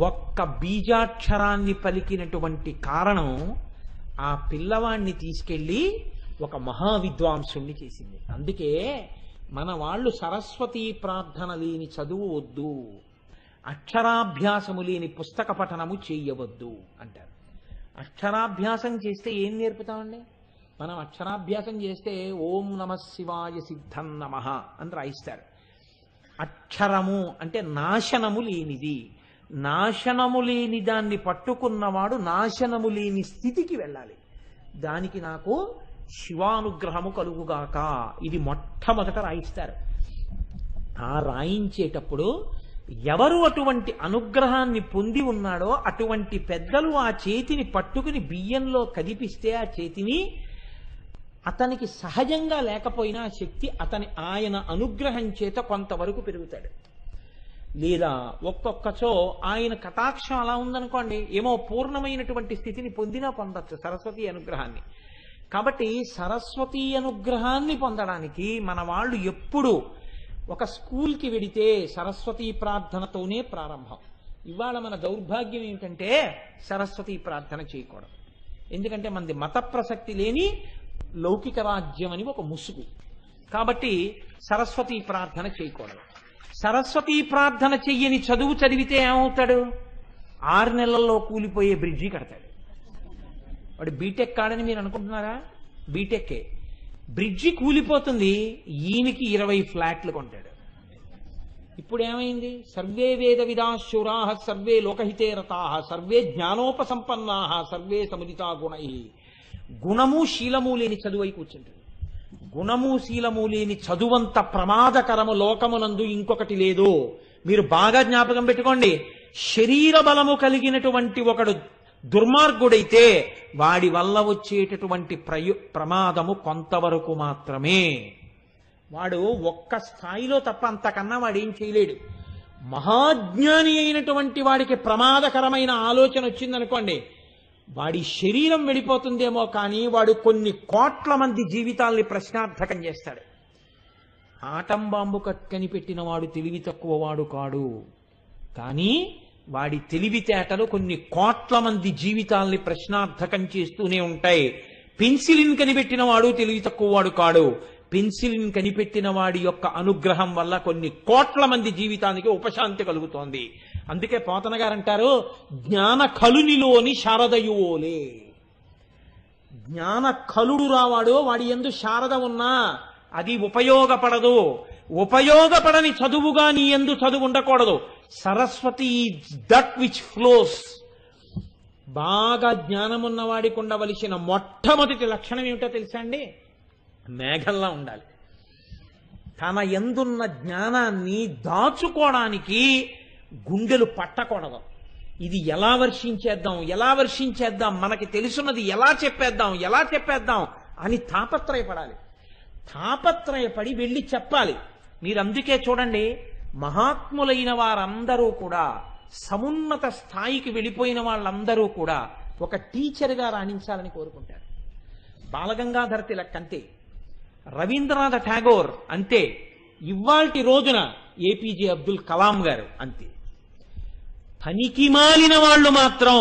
ఒక్క బీజాక్షరాన్ని పలికినటువంటి కారణం ఆ పిల్లవాణ్ణి తీసుకెళ్లి ఒక మహావిద్వాంసుణ్ణి చేసింది. అందుకే మన వాళ్ళు సరస్వతీ ప్రార్థన లేని చదువు వద్దు, అక్షరాభ్యాసము లేని పుస్తక పఠనము చేయవద్దు అంటారు. అక్షరాభ్యాసం చేస్తే ఏం నేర్పుతామండి? మనం అక్షరాభ్యాసం చేస్తే ఓం నమః శివాయ సిద్ధం నమః అని రాయిస్తారు. అక్షరము అంటే నాశనము లేనిది. నాశనము లేని దాన్ని పట్టుకున్నవాడు నాశనము లేని స్థితికి వెళ్ళాలి. దానికి నాకు శివానుగ్రహము కలుగుగాక, ఇది మొట్టమొదట రాయిస్తారు. ఆ రాయించేటప్పుడు ఎవరు అటువంటి అనుగ్రహాన్ని పొంది ఉన్నాడో అటువంటి పెద్దలు ఆ చేతిని పట్టుకుని బియ్యంలో కదిపిస్తే ఆ చేతిని అతనికి సహజంగా లేకపోయినా ఆ శక్తి ఆయన అనుగ్రహం చేత కొంతవరకు పెరుగుతాడు. లేదా ఒక్కొక్కచో ఆయన కటాక్షం అలా ఉందనుకోండి, ఏమో పూర్ణమైనటువంటి స్థితిని పొందినా పొందొచ్చు సరస్వతి అనుగ్రహాన్ని. కాబట్టి సరస్వతి అనుగ్రహాన్ని పొందడానికి మన వాళ్ళు ఎప్పుడు ఒక స్కూల్కి వెడితే సరస్వతీ ప్రార్థనతోనే ప్రారంభం. ఇవాళ మన దౌర్భాగ్యం ఏమిటంటే సరస్వతీ ప్రార్థన చేయకూడదు. ఎందుకంటే మనది మత ప్రసక్తి లేని లౌకిక రాజ్యం అని ఒక ముసుగు. కాబట్టి సరస్వతీ ప్రార్థన చేయకూడదు. సరస్వతీ ప్రార్థన చెయ్యని చదువు చదివితే ఏమవుతాడు? 6 నెలల్లో కూలిపోయే బ్రిడ్జి కడతాడు. వాడు బీటెక్ కాడని మీరు అనుకుంటున్నారా? బీటెక్కే. బ్రిడ్జి కూలిపోతుంది, ఈయనకి 20 ఫ్లాట్లు కొంటాడు. ఇప్పుడు ఏమైంది? సర్వే వేద విదాశూరా సర్వే లోకహితే రతా సర్వే జ్ఞానోపసంపన్నా సర్వే సముదితా గుణై. గుణము శీలము లేని చదువై కూర్చుంటుంది. గుణము శీలము లేని చదువంత ప్రమాదకరము లోకమునందు ఇంకొకటి లేదు. మీరు బాగా జ్ఞాపకం పెట్టుకోండి. శరీర బలము కలిగినటువంటి ఒకడు దుర్మార్గుడైతే వాడి వల్ల వచ్చేటటువంటి ప్రమాదము కొంతవరకు మాత్రమే. వాడు ఒక్క స్థాయిలో తప్ప అంతకన్నా వాడేం చేయలేడు. మహాజ్ఞాని అయినటువంటి వాడికి ప్రమాదకరమైన ఆలోచన వచ్చిందనుకోండి, వాడి శరీరం వెళ్ళిపోతుందేమో కానీ వాడు కొన్ని కోట్ల మంది జీవితాల్ని ప్రశ్నార్థకం చేస్తాడు. ఆటం బాంబు కనిపెట్టిన వాడు తెలివి తక్కువ వాడు కాడు, కానీ వాడి తెలివితేటలు కొన్ని కోట్ల మంది జీవితాల్ని ప్రశ్నార్థకం చేస్తూనే ఉంటాయి. పెన్సిలిన్ కనిపెట్టిన వాడు తెలివి తక్కువ వాడు కాడు, పెన్సిలిన్ కనిపెట్టిన వాడి యొక్క అనుగ్రహం వల్ల కొన్ని కోట్ల మంది జీవితానికి ఉపశాంతి కలుగుతోంది. అందుకే పోతన గారు అంటారు, జ్ఞాన కలునిలోని శారదయువోలే. జ్ఞాన కలుడు రావాడు, వాడి యందు శారద ఉన్నా అది ఉపయోగపడదు. ఉపయోగపడని చదువుగా నీ యందు చదువు ఉండకూడదు. Saraswati that which flows. బాగా జ్ఞానం ఉన్నవాడికి ఉండవలసిన మొట్టమొదటి లక్షణం ఏమిటో తెలుసా అండి? మేఘంలా ఉండాలి. తన యందున్న జ్ఞానాన్ని దాచుకోవడానికి గుండెలు పట్టకూడదు. ఇది ఎలా వర్షించేద్దాం, మనకి తెలుసున్నది ఎలా చెప్పేద్దాం అని తాపత్రయపడాలి. తాపత్రయపడి వెళ్ళి చెప్పాలి. మీరు అందుకే చూడండి, మహాత్ములైన వారందరూ కూడా, సమున్నత స్థాయికి వెళ్ళిపోయిన వాళ్ళందరూ కూడా ఒక టీచర్గా రాణించాలని కోరుకుంటారు. బాలగంగాధర తిలక్ అంతే, రవీంద్రనాథ్ ఠాగోర్ అంతే, ఇవాల్టి రోజున ఏపీజే అబ్దుల్ కలాం గారు అంతే. పనికి మాలిన వాళ్ళు మాత్రం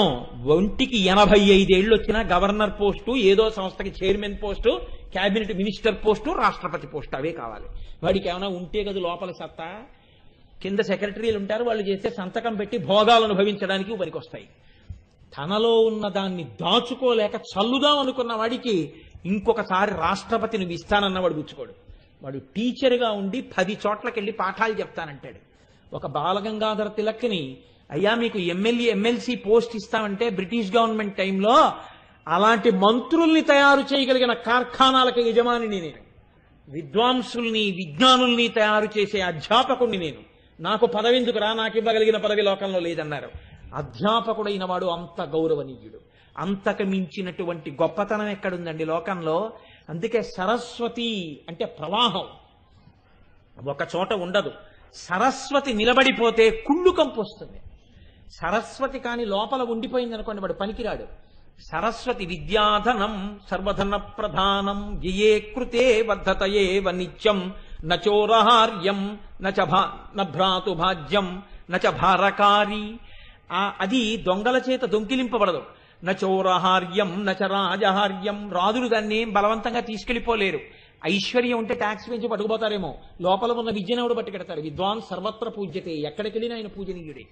ఒంటికి 85 ఏళ్ళు వచ్చినా గవర్నర్ పోస్టు, ఏదో సంస్థకి chairman post, cabinet minister post, రాష్ట్రపతి పోస్టు అవే కావాలి. వాడికి ఏమైనా ఉంటే కదా లోపల సత్తా. కింద సెక్రటరీలు ఉంటారు, వాళ్ళు చేస్తే సంతకం పెట్టి భోగాలు అనుభవించడానికి పనికొస్తాయి. తనలో ఉన్న దాన్ని దాచుకోలేక చల్లుదాం అనుకున్న వాడికి ఇంకొకసారి రాష్ట్రపతిని ఇస్తానన్నవాడు పుచ్చుకోడు. వాడు టీచర్గా ఉండి 10 చోట్లకెళ్ళి పాఠాలు చెప్తానంటాడు. ఒక బాలగంగాధర తిలక్ని, అయ్యా మీకు ఎమ్మెల్సీ పోస్ట్ ఇస్తామంటే బ్రిటిష్ గవర్నమెంట్ టైంలో అలాంటి మంత్రుల్ని తయారు చేయగలిగిన కార్ఖానాలకు యజమానిని నేను, విద్వాంసుల్ని విజ్ఞానుల్ని తయారు చేసే అధ్యాపకుడిని నేను, నాకు పదవి ఎందుకురా, నాకు ఇవ్వగలిగిన పదవి లోకంలో లేదన్నారు. అధ్యాపకుడైన వాడు అంత గౌరవనీయుడు. అంతకు మించినటువంటి గొప్పతనం ఎక్కడుందండి లోకంలో? అందుకే సరస్వతి అంటే ప్రవాహం ఒక చోట ఉండదు. సరస్వతి నిలబడిపోతే కుళ్ళు కంపు వస్తుంది. సరస్వతి కాని లోపల ఉండిపోయింది అనుకోండి, వాడు పనికిరాడు. సరస్వతి విద్యాధనం సర్వధన ప్రధానం వ్యయే కృతే వర్ధతయే నిత్యం నచోరహార్యం నభ్రాతు భాజ్యం నచ భారకారి. అది దొంగల చేత దొంకిలింపబడదు. నచోరహార్యం నచ రాజహార్యం. రాజులు దాన్ని బలవంతంగా తీసుకెళ్లిపోలేరు. ఐశ్వర్యం ఉంటే ట్యాక్స్ పెంచి పట్టుకుపోతారేమో, లోపల ఉన్న విద్యనవుడు పట్టుకెడతారు. విద్వాన్ సర్వత్ర పూజ్యతే, ఎక్కడికి వెళ్ళినా ఆయన పూజనీయుడే.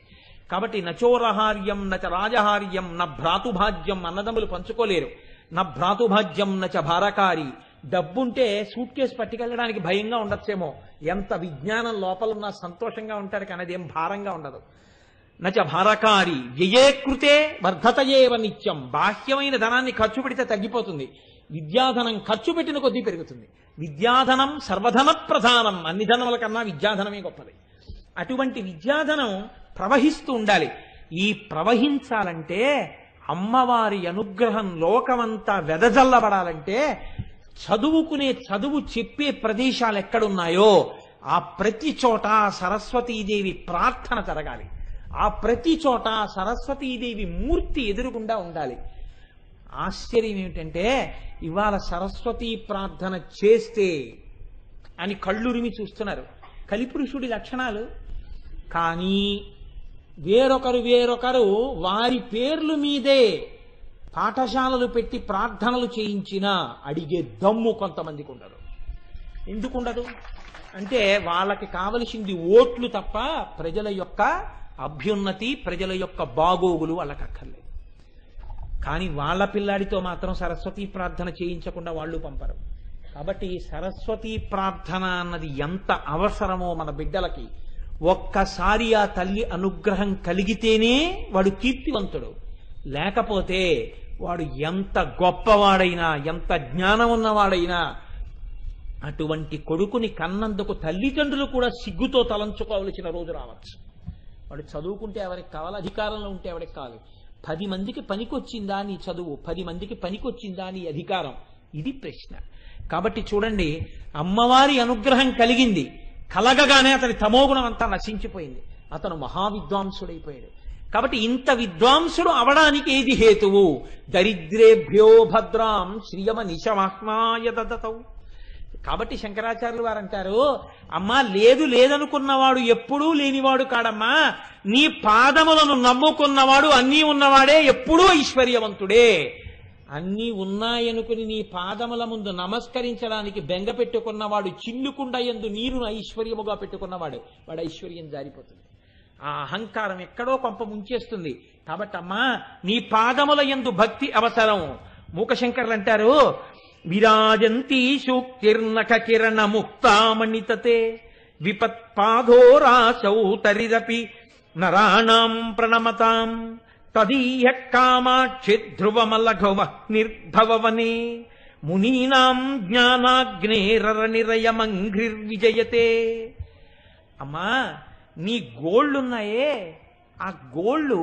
కాబట్టి నచోరహార్యం నచ రాజహార్యం న భ్రాతుభాజ్యం. అన్నదమ్ములు పంచుకోలేరు. న భ్రాతుభాజ్యం నచ భారకారి. డబ్బుంటే సూట్ కేసు పట్టుకెళ్ళడానికి భయంగా ఉండొచ్చేమో, ఎంత విజ్ఞానం లోపలున్నా సంతోషంగా ఉంటారు కానీ అదేం భారంగా ఉండదు. నచ భారకారి వ్యయే కృతే వర్ధతయేవ నిత్యం. బాహ్యమైన ధనాన్ని ఖర్చు పెడితే తగ్గిపోతుంది, విద్యాధనం ఖర్చు పెట్టిన కొద్దీ పెరుగుతుంది. విద్యాధనం సర్వధన ప్రధానం, అన్ని ధనముల కన్నా విద్యాధనమే గొప్పది. అటువంటి విద్యాధనం ప్రవహిస్తూ ఉండాలి. ఈ ప్రవహించాలంటే అమ్మవారి అనుగ్రహం లోకమంతా వెదజల్లబడాలంటే చదువు చెప్పే ప్రదేశాలు ఎక్కడున్నాయో ఆ ప్రతి చోట సరస్వతీదేవి ప్రార్థన జరగాలి. ఆ ప్రతి చోట సరస్వతీదేవి మూర్తి ఎదురుగుండా ఉండాలి. ఆశ్చర్యం ఏమిటంటే ఇవాళ సరస్వతీ ప్రార్థన చేస్తే అని కళ్ళురిమి చూస్తున్నారు కలిపురుషుడి లక్షణాలు. కానీ వేరొకరు వారి పేర్లు మీదే పాఠశాలలు పెట్టి ప్రార్థనలు చేయించినా అడిగే దమ్ము కొంతమందికి ఉండదు. ఎందుకుండదు అంటే వాళ్ళకి కావలసింది ఓట్లు తప్ప ప్రజల యొక్క అభ్యున్నతి, ప్రజల యొక్క బాగోగులు వాళ్ళకి అక్కర్లేదు. కానీ వాళ్ళ పిల్లాడితో మాత్రం సరస్వతీ ప్రార్థన చేయించకుండా వాళ్ళు పంపరు. కాబట్టి సరస్వతీ ప్రార్థన అన్నది ఎంత అవసరమో మన బిడ్డలకి. ఒక్కసారి ఆ తల్లి అనుగ్రహం కలిగితేనే వాడు కీర్తివంతుడు. లేకపోతే వాడు ఎంత గొప్పవాడైనా, ఎంత జ్ఞానం ఉన్నవాడైనా అటువంటి కొడుకుని కన్నందుకు తల్లిదండ్రులు కూడా సిగ్గుతో తలంచుకోవలసిన రోజు రావచ్చు. వాడు చదువుకుంటే ఎవరికి కావాలి, అధికారంలో ఉంటే ఎవరికి కావాలి. 10 మందికి పనికొచ్చిందా నీ చదువు, 10 మందికి పనికొచ్చిందా నీ అధికారం, ఇది ప్రశ్న. కాబట్టి చూడండి, అమ్మవారి అనుగ్రహం కలిగింది, కలగగానే అతని తమోగుణం అంతా నశించిపోయింది, అతను మహావిద్వాంసుడైపోయాడు. కాబట్టి ఇంత విద్వాంసుడు అవడానికి ఏది హేతువు? దరిద్రేభ్యో భద్రాం శ్రియమ నిశమాత్మాయ దదతౌ. కాబట్టి శంకరాచార్యులు వారు అంటారు, అమ్మా లేదనుకున్నవాడు ఎప్పుడూ లేనివాడు కాడమ్మా, నీ పాదములను నమ్ముకున్నవాడు అన్నీ ఉన్నవాడే, ఎప్పుడూ ఐశ్వర్యవంతుడే. అన్నీ ఉన్నాయనుకుని నీ పాదముల ముందు నమస్కరించడానికి బెంగ పెట్టుకున్నవాడు, చిల్లుకుండా యందు నీరును ఐశ్వర్యముగా పెట్టుకున్నవాడు, వాడు ఐశ్వర్యం జారిపోతుంది. ఆ అహంకారం ఎక్కడో కొంప ముంచేస్తుంది. కాబట్టి అమ్మా నీ పాదముల యందు భక్తి అవసరం. మూకశంకర్లు అంటారు, విరాజంతి సూక్తిర్నఖ కిరణ ముక్తామణితతే విపత్పాధోరాశౌ తరిరపి నరాణాం ప్రణమతాం తదీయ కామాక్షి ధ్రువమలఘవ నిర్భవవనే మునీనాం జ్ఞానాగ్నేరర నిరయమంఘ్రిర్విజయతే. అమ్మా నీ గోళ్ళున్నాయే, ఆ గోళ్ళు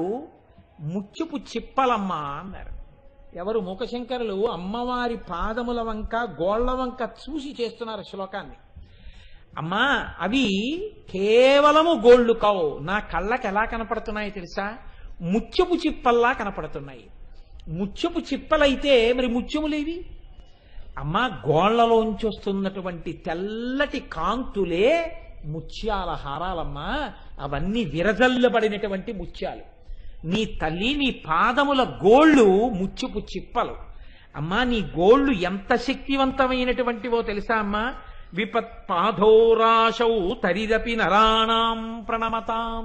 ముత్యపు చిప్పలమ్మా అన్నారు. ఎవరు? మూకశంకరులు అమ్మవారి పాదముల వంక గోళ్ల వంక చూసి చేస్తున్నారు శ్లోకాన్ని. అమ్మా అవి కేవలము గోళ్లు కావు, నా కళ్ళకి ఎలా కనపడుతున్నాయో తెలుసా? ముత్యపు చిప్పల్లా కనపడుతున్నాయి. ముత్యపు చిప్పలైతే మరి ముత్యములేవి? అమ్మా గోళ్లలోంచి వస్తున్నటువంటి తెల్లటి కాంతులే ముత్యాల హారాలమ్మా. అవన్నీ విరజల్లబడినటువంటి ముత్యాలు. నీ తల్లి నీ పాదముల గోళ్ళు ముత్యపు చిప్పలు. అమ్మా నీ గోళ్ళు ఎంత శక్తివంతమైనటువంటివో తెలుసా అమ్మా? విపత్పాధోరాశౌ తరిదపి నరాణాం ప్రణమతాం.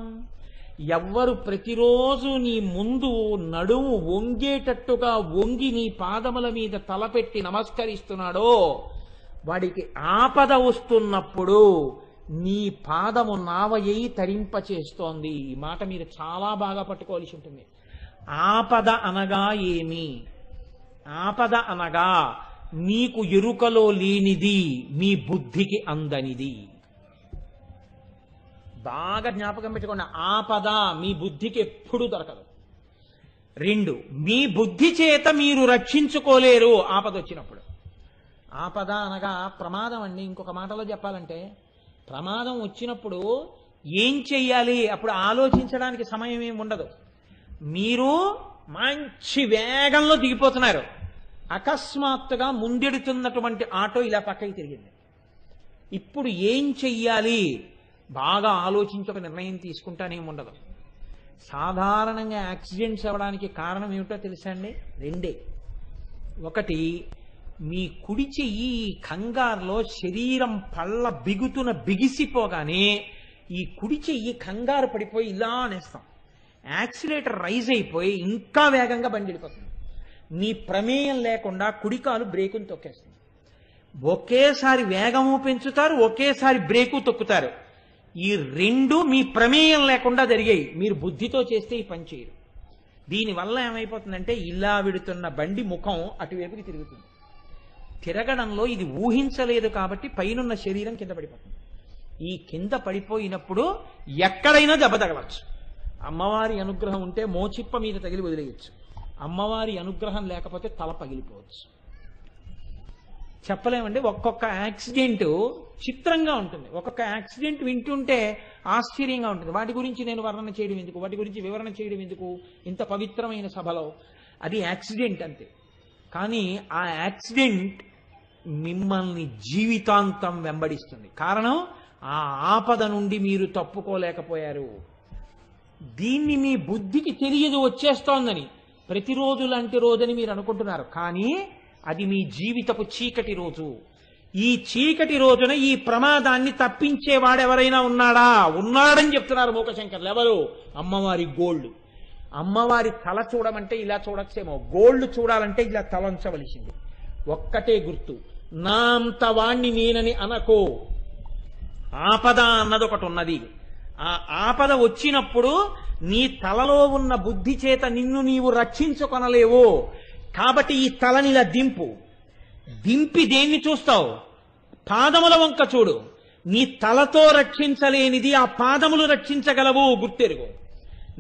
ఎవ్వరు ప్రతిరోజు నీ ముందు నడుము వంగేటట్టుగా వంగి నీ పాదముల మీద తలపెట్టి నమస్కరిస్తున్నాడో వాడికి ఆపద వస్తున్నప్పుడు నీ పాదము నావయ్యి తరింపచేస్తోంది. ఈ మాట మీరు చాలా బాగా పట్టుకోవాల్సి ఉంటుంది. ఆపద అనగా ఏమి? ఆపద అనగా నీకు ఎరుకలో లేనిది, మీ బుద్ధికి అందనిది. బాగా జ్ఞాపకం పెట్టుకోండి. ఆపద మీ బుద్ధికి ఎప్పుడూ దొరకదు. 2, మీ బుద్ధి చేత మీరు రక్షించుకోలేరు ఆపద వచ్చినప్పుడు. ఆపద అనగా ప్రమాదం అండి. ఇంకొక మాటలో చెప్పాలంటే ప్రమాదం వచ్చినప్పుడు ఏం చెయ్యాలి అప్పుడు ఆలోచించడానికి సమయం ఏమి ఉండదు. మీరు మంచి వేగంలో దిగిపోతున్నారు, అకస్మాత్తుగా ముందెడుతున్నటువంటి ఆటో ఇలా పక్కకి తిరిగింది. ఇప్పుడు ఏం చెయ్యాలి బాగా ఆలోచించి ఒక నిర్ణయం తీసుకుంటానేమి ఉండదు. సాధారణంగా యాక్సిడెంట్స్ అవ్వడానికి కారణం ఏమిటో తెలుసా అండి? 2. 1, మీ కుడి చెయ్యి కంగారులో శరీరం పళ్ళ బిగుతున బిగిసిపోగానే ఈ కుడి చెయ్యి కంగారు పడిపోయి ఇలా అనేస్తాం, యాక్సిలేటర్ రైజ్ అయిపోయి ఇంకా వేగంగా బండి వెళ్ళిపోతుంది. నీ ప్రమేయం లేకుండా కుడికాలు బ్రేకును తొక్కేస్తుంది. ఒకేసారి వేగము పెంచుతారు, ఒకేసారి బ్రేకు తొక్కుతారు. ఈ 2 మీ ప్రమేయం లేకుండా జరిగాయి. మీరు బుద్ధితో చేస్తే ఈ పని చేయరు. దీనివల్ల ఏమైపోతుందంటే ఇలా విడుతున్న బండి ముఖం అటువైపుకి తిరుగుతుంది. తిరగడంలో ఇది ఊహించలేదు కాబట్టి పైనున్న శరీరం కింద పడిపోతుంది. ఈ కింద పడిపోయినప్పుడు ఎక్కడైనా దెబ్బ తగలచ్చు. అమ్మవారి అనుగ్రహం ఉంటే మోచిప్ప మీద తగిలి వదిలేయచ్చు. అమ్మవారి అనుగ్రహం లేకపోతే తల పగిలిపోవచ్చు. చెప్పలేమండి. ఒక్కొక్క యాక్సిడెంట్ చిత్రంగా ఉంటుంది. ఒక్కొక్క యాక్సిడెంట్ వింటుంటే ఆశ్చర్యంగా ఉంటుంది. వాటి గురించి నేను వర్ణన చేయడం ఎందుకు, వాటి గురించి వివరణ చేయడం ఎందుకు ఇంత పవిత్రమైన సభలో? అది యాక్సిడెంట్ అంతే. కానీ ఆ యాక్సిడెంట్ మిమ్మల్ని జీవితాంతం వెంబడిస్తుంది. కారణం, ఆ ఆపద నుండి మీరు తప్పుకోలేకపోయారు. దీన్ని మీ బుద్ధికి తెలియదు వచ్చేస్తోందని, ప్రతిరోజు లాంటి రోజని మీరు అనుకుంటున్నారు. కానీ అది మీ జీవితపు చీకటి రోజు. ఈ చీకటి రోజున ఈ ప్రమాదాన్ని తప్పించేవాడు ఎవరైనా ఉన్నాడా? ఉన్నాడని చెప్తున్నారు మూకశంకర్లు. ఎవరు? అమ్మవారి గోల్డ్. అమ్మవారి తల చూడమంటే ఇలా చూడొచ్చేమో, గోల్డ్ చూడాలంటే ఇలా తలంచవలసింది. ఒక్కటే గుర్తు, నా అంత వాణ్ణి నేనని అనకో. ఆపద అన్నది ఒకటి ఉన్నది. ఆ ఆపద వచ్చినప్పుడు నీ తలలో ఉన్న బుద్ధి చేత నిన్ను నీవు రక్షించుకొనలేవు. కాబట్టి ఈ తలని ఇలా దింపి దేన్ని చూస్తావు? పాదముల వంక చూడు. నీ తలతో రక్షించలేనిది ఆ పాదములు రక్షించగలవు, గుర్తెరుగు.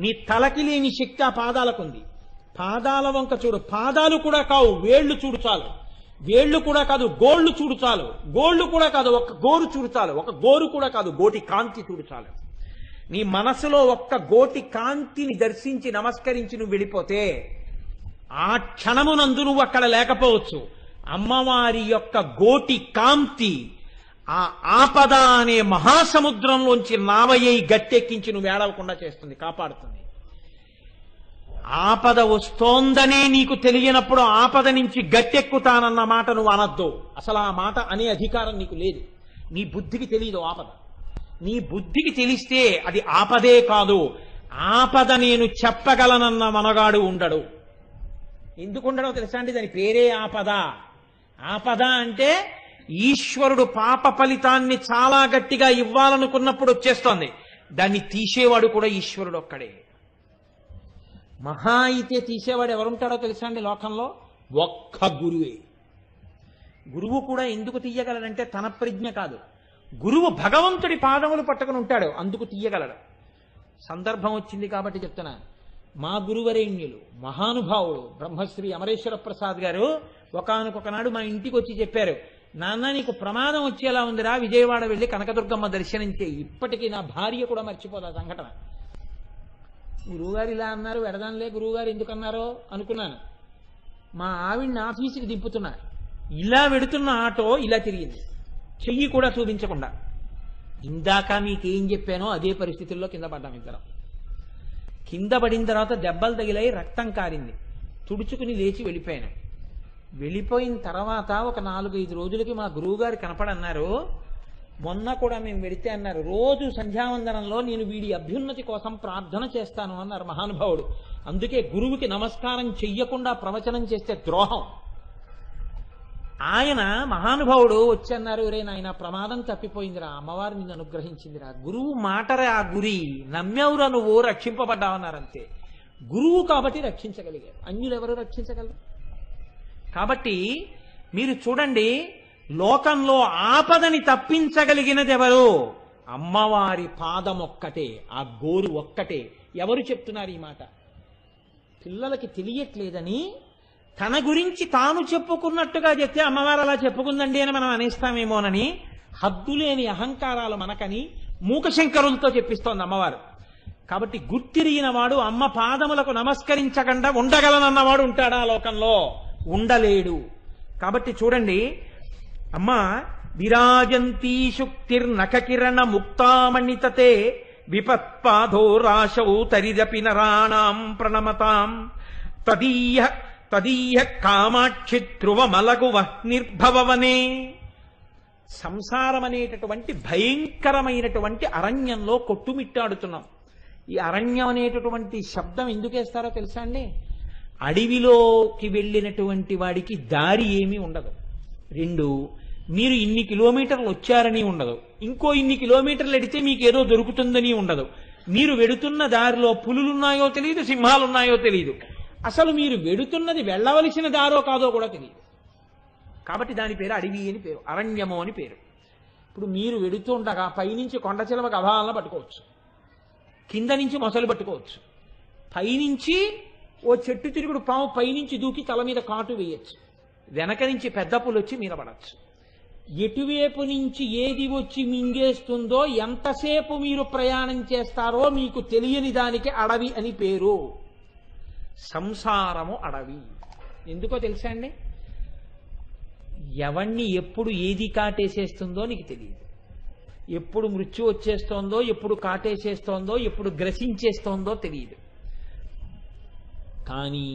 నీ తలకి లేని శక్తి ఆ పాదాలకుంది. పాదాల వంక చూడు. పాదాలు కూడా కావు, వేళ్లు చూడు చాలు. వేళ్లు కూడా కాదు, గోళ్లు చూడు చాలు. గోళ్లు కూడా కాదు, ఒక్క గోరు చూడు చాలు. ఒక గోరు కూడా కాదు, గోటి కాంతి చూడు చాలు. నీ మనసులో ఒక్క గోటి కాంతిని దర్శించి నమస్కరించి నువ్వు వెళ్ళిపోతే ఆ క్షణమునందు నువ్వు అక్కడ లేకపోవచ్చు. అమ్మవారి యొక్క గోటి కాంతి ఆ ఆపద అనే మహాసముద్రంలోంచి నావయ్యి గట్టెక్కించి నువ్వు ఏడవకుండా చేస్తుంది, కాపాడుతుంది. ఆపద వస్తోందనే నీకు తెలియనప్పుడు ఆపద నుంచి గట్టెక్కుతానన్న మాట నువ్వు అనద్దు. అసలు ఆ మాట అనే అధికారం నీకు లేదు. నీ బుద్ధికి తెలియదు ఆపద. నీ బుద్ధికి తెలిస్తే అది ఆపదే కాదు. ఆపద నేను చెప్పగలనన్న మనగాడు ఉండడు. ఎందుకు ఉండడో తెలుసా అండి? దాని పేరే ఆపద. ఆపద అంటే ఈశ్వరుడు పాప ఫలితాన్ని చాలా గట్టిగా ఇవ్వాలనుకున్నప్పుడు వచ్చేస్తోంది. దాన్ని తీసేవాడు కూడా ఈశ్వరుడు ఒక్కడే. మహా అయితే తీసేవాడు ఎవరుంటాడో తెలుసా అండి లోకంలో? ఒక్క గురువే. గురువు కూడా ఎందుకు తీయగలడంటే తన ప్రజ్ఞ కాదు, గురువు భగవంతుడి పాదములు పట్టుకుని ఉంటాడు, అందుకు తీయగలడు. సందర్భం వచ్చింది కాబట్టి చెప్తున్నా. మా గురువరేణ్యులు మహానుభావుడు బ్రహ్మశ్రీ అమరేశ్వర ప్రసాద్ గారు ఒకానొకనాడు మా ఇంటికి వచ్చి చెప్పారు, నాన్న నీకు ప్రమాదం వచ్చేలా ఉందిరా, విజయవాడ వెళ్ళి కనకదుర్గమ్మ దర్శనం చేయి. ఇప్పటికీ నా భార్య కూడా మర్చిపోదు ఆ సంఘటన. గురువుగారు ఇలా అన్నారు, వెడదానిలే గురువుగారు ఎందుకన్నారో అనుకున్నాను. మా ఆవిడ్ని ఆఫీసుకి దింపుతున్నా, ఇలా వెడుతున్న ఆటో ఇలా తిరిగింది, చెయ్యి కూడా చూపించకుండా. ఇందాక మీకేం చెప్పానో అదే పరిస్థితుల్లో కింద పడ్డాం ఇద్దరం. కింద పడిన తర్వాత దెబ్బలు తగిలాయి, రక్తం కారింది. తుడుచుకుని లేచి వెళ్ళిపోయాను. వెళ్ళిపోయిన తర్వాత ఒక 4-5 రోజులకి మా గురువుగారు కనపడన్నారు. మొన్న కూడా మేము వెడితే అన్నారు, రోజు సంధ్యావందనంలో నేను వీడి అభ్యున్నతి కోసం ప్రార్థన చేస్తాను అన్నారు మహానుభావుడు. అందుకే గురువుకి నమస్కారం చెయ్యకుండా ప్రవచనం చేస్తే ద్రోహం. ఆయన మహానుభావుడు వచ్చి అన్నారు, రే నాయన ప్రమాదం తప్పిపోయిందిరా, అమ్మవారు నిన్ను అనుగ్రహించిందిరా, గురువు మాటరా ఆ గురి, నమ్మెవురా నువ్వు, రక్షింపబడ్డావన్నారంతే. గురువు కాబట్టి రక్షించగలిగారు, అన్యులు ఎవరు రక్షించగలరు? కాబట్టి మీరు చూడండి, లోకంలో ఆపదని తప్పించగలిగినది ఎవరు? అమ్మవారి పాదం ఒక్కటే, ఆ గోరు ఒక్కటే. ఎవరు చెప్తున్నారు ఈ మాట? పిల్లలకి తెలియట్లేదని తన గురించి తాను చెప్పుకున్నట్టుగా చెప్తే అమ్మవారు అలా చెప్పుకుందండి అని మనం అనేస్తామేమోనని హద్దులేని అహంకారాలు మనకని మూకశంకరులతో చెప్పిస్తోంది అమ్మవారు. కాబట్టి గుర్తిరిగిన వాడు అమ్మ పాదములకు నమస్కరించకుండా ఉండగలనన్నవాడు ఉంటాడా లోకంలో? ఉండలేడు. కాబట్టి చూడండి, అమ్మ విరాజంతీ శుక్తిర్నఖకిరణ ముక్తామణితతే విపత్పాదో రాశౌ తరిదపి నరాణాం ప్రణమతాం తదీయ కామాక్షి ధ్రువమలగువ నిర్భవవనే. సంసారం అనేటటువంటి భయంకరమైనటువంటి అరణ్యంలో కొట్టుమిట్టాడుతున్నాం. ఈ అరణ్యం అనేటటువంటి శబ్దం ఎందుకేస్తారో తెలుసా అండి? అడవిలోకి వెళ్ళినటువంటి వాడికి దారి ఏమీ ఉండదు. 2, మీరు ఇన్ని కిలోమీటర్లు వచ్చారని ఉండదు. ఇంకో ఇన్ని కిలోమీటర్లు ఎడితే మీకు ఏదో దొరుకుతుందని ఉండదు. మీరు వెడుతున్న దారిలో పులులున్నాయో తెలియదు, సింహాలున్నాయో తెలియదు. అసలు మీరు వెడుతున్నది వెళ్ళవలసిన దారో కాదో కూడా తెలియదు. కాబట్టి దాని పేరు అడవి అని పేరు, అరణ్యము అని పేరు. ఇప్పుడు మీరు వెడుతుండగా పైనుంచి కొండ చిలవ గభాలను పట్టుకోవచ్చు, కింద నుంచి మొసలు పట్టుకోవచ్చు, పైనుంచి ఓ చెట్టు తిరుగుడు పాము పైనుంచి దూకి తల మీద కాటు వేయచ్చు, వెనక నుంచి పెద్ద పులు వచ్చి మీద పడచ్చు. ఎటువైపు నుంచి ఏది వచ్చి మింగేస్తుందో ఎంతసేపు మీరు ప్రయాణం చేస్తారో మీకు తెలియని దానికి అడవి అని పేరు. సంసారము అడవి. ఎందుకో తెలుసా అండి? ఎవణ్ణి ఎప్పుడు ఏది కాటేసేస్తుందో నీకు తెలియదు. ఎప్పుడు మృత్యు వచ్చేస్తోందో, ఎప్పుడు కాటేసేస్తోందో, ఎప్పుడు గ్రసించేస్తోందో తెలియదు. కానీ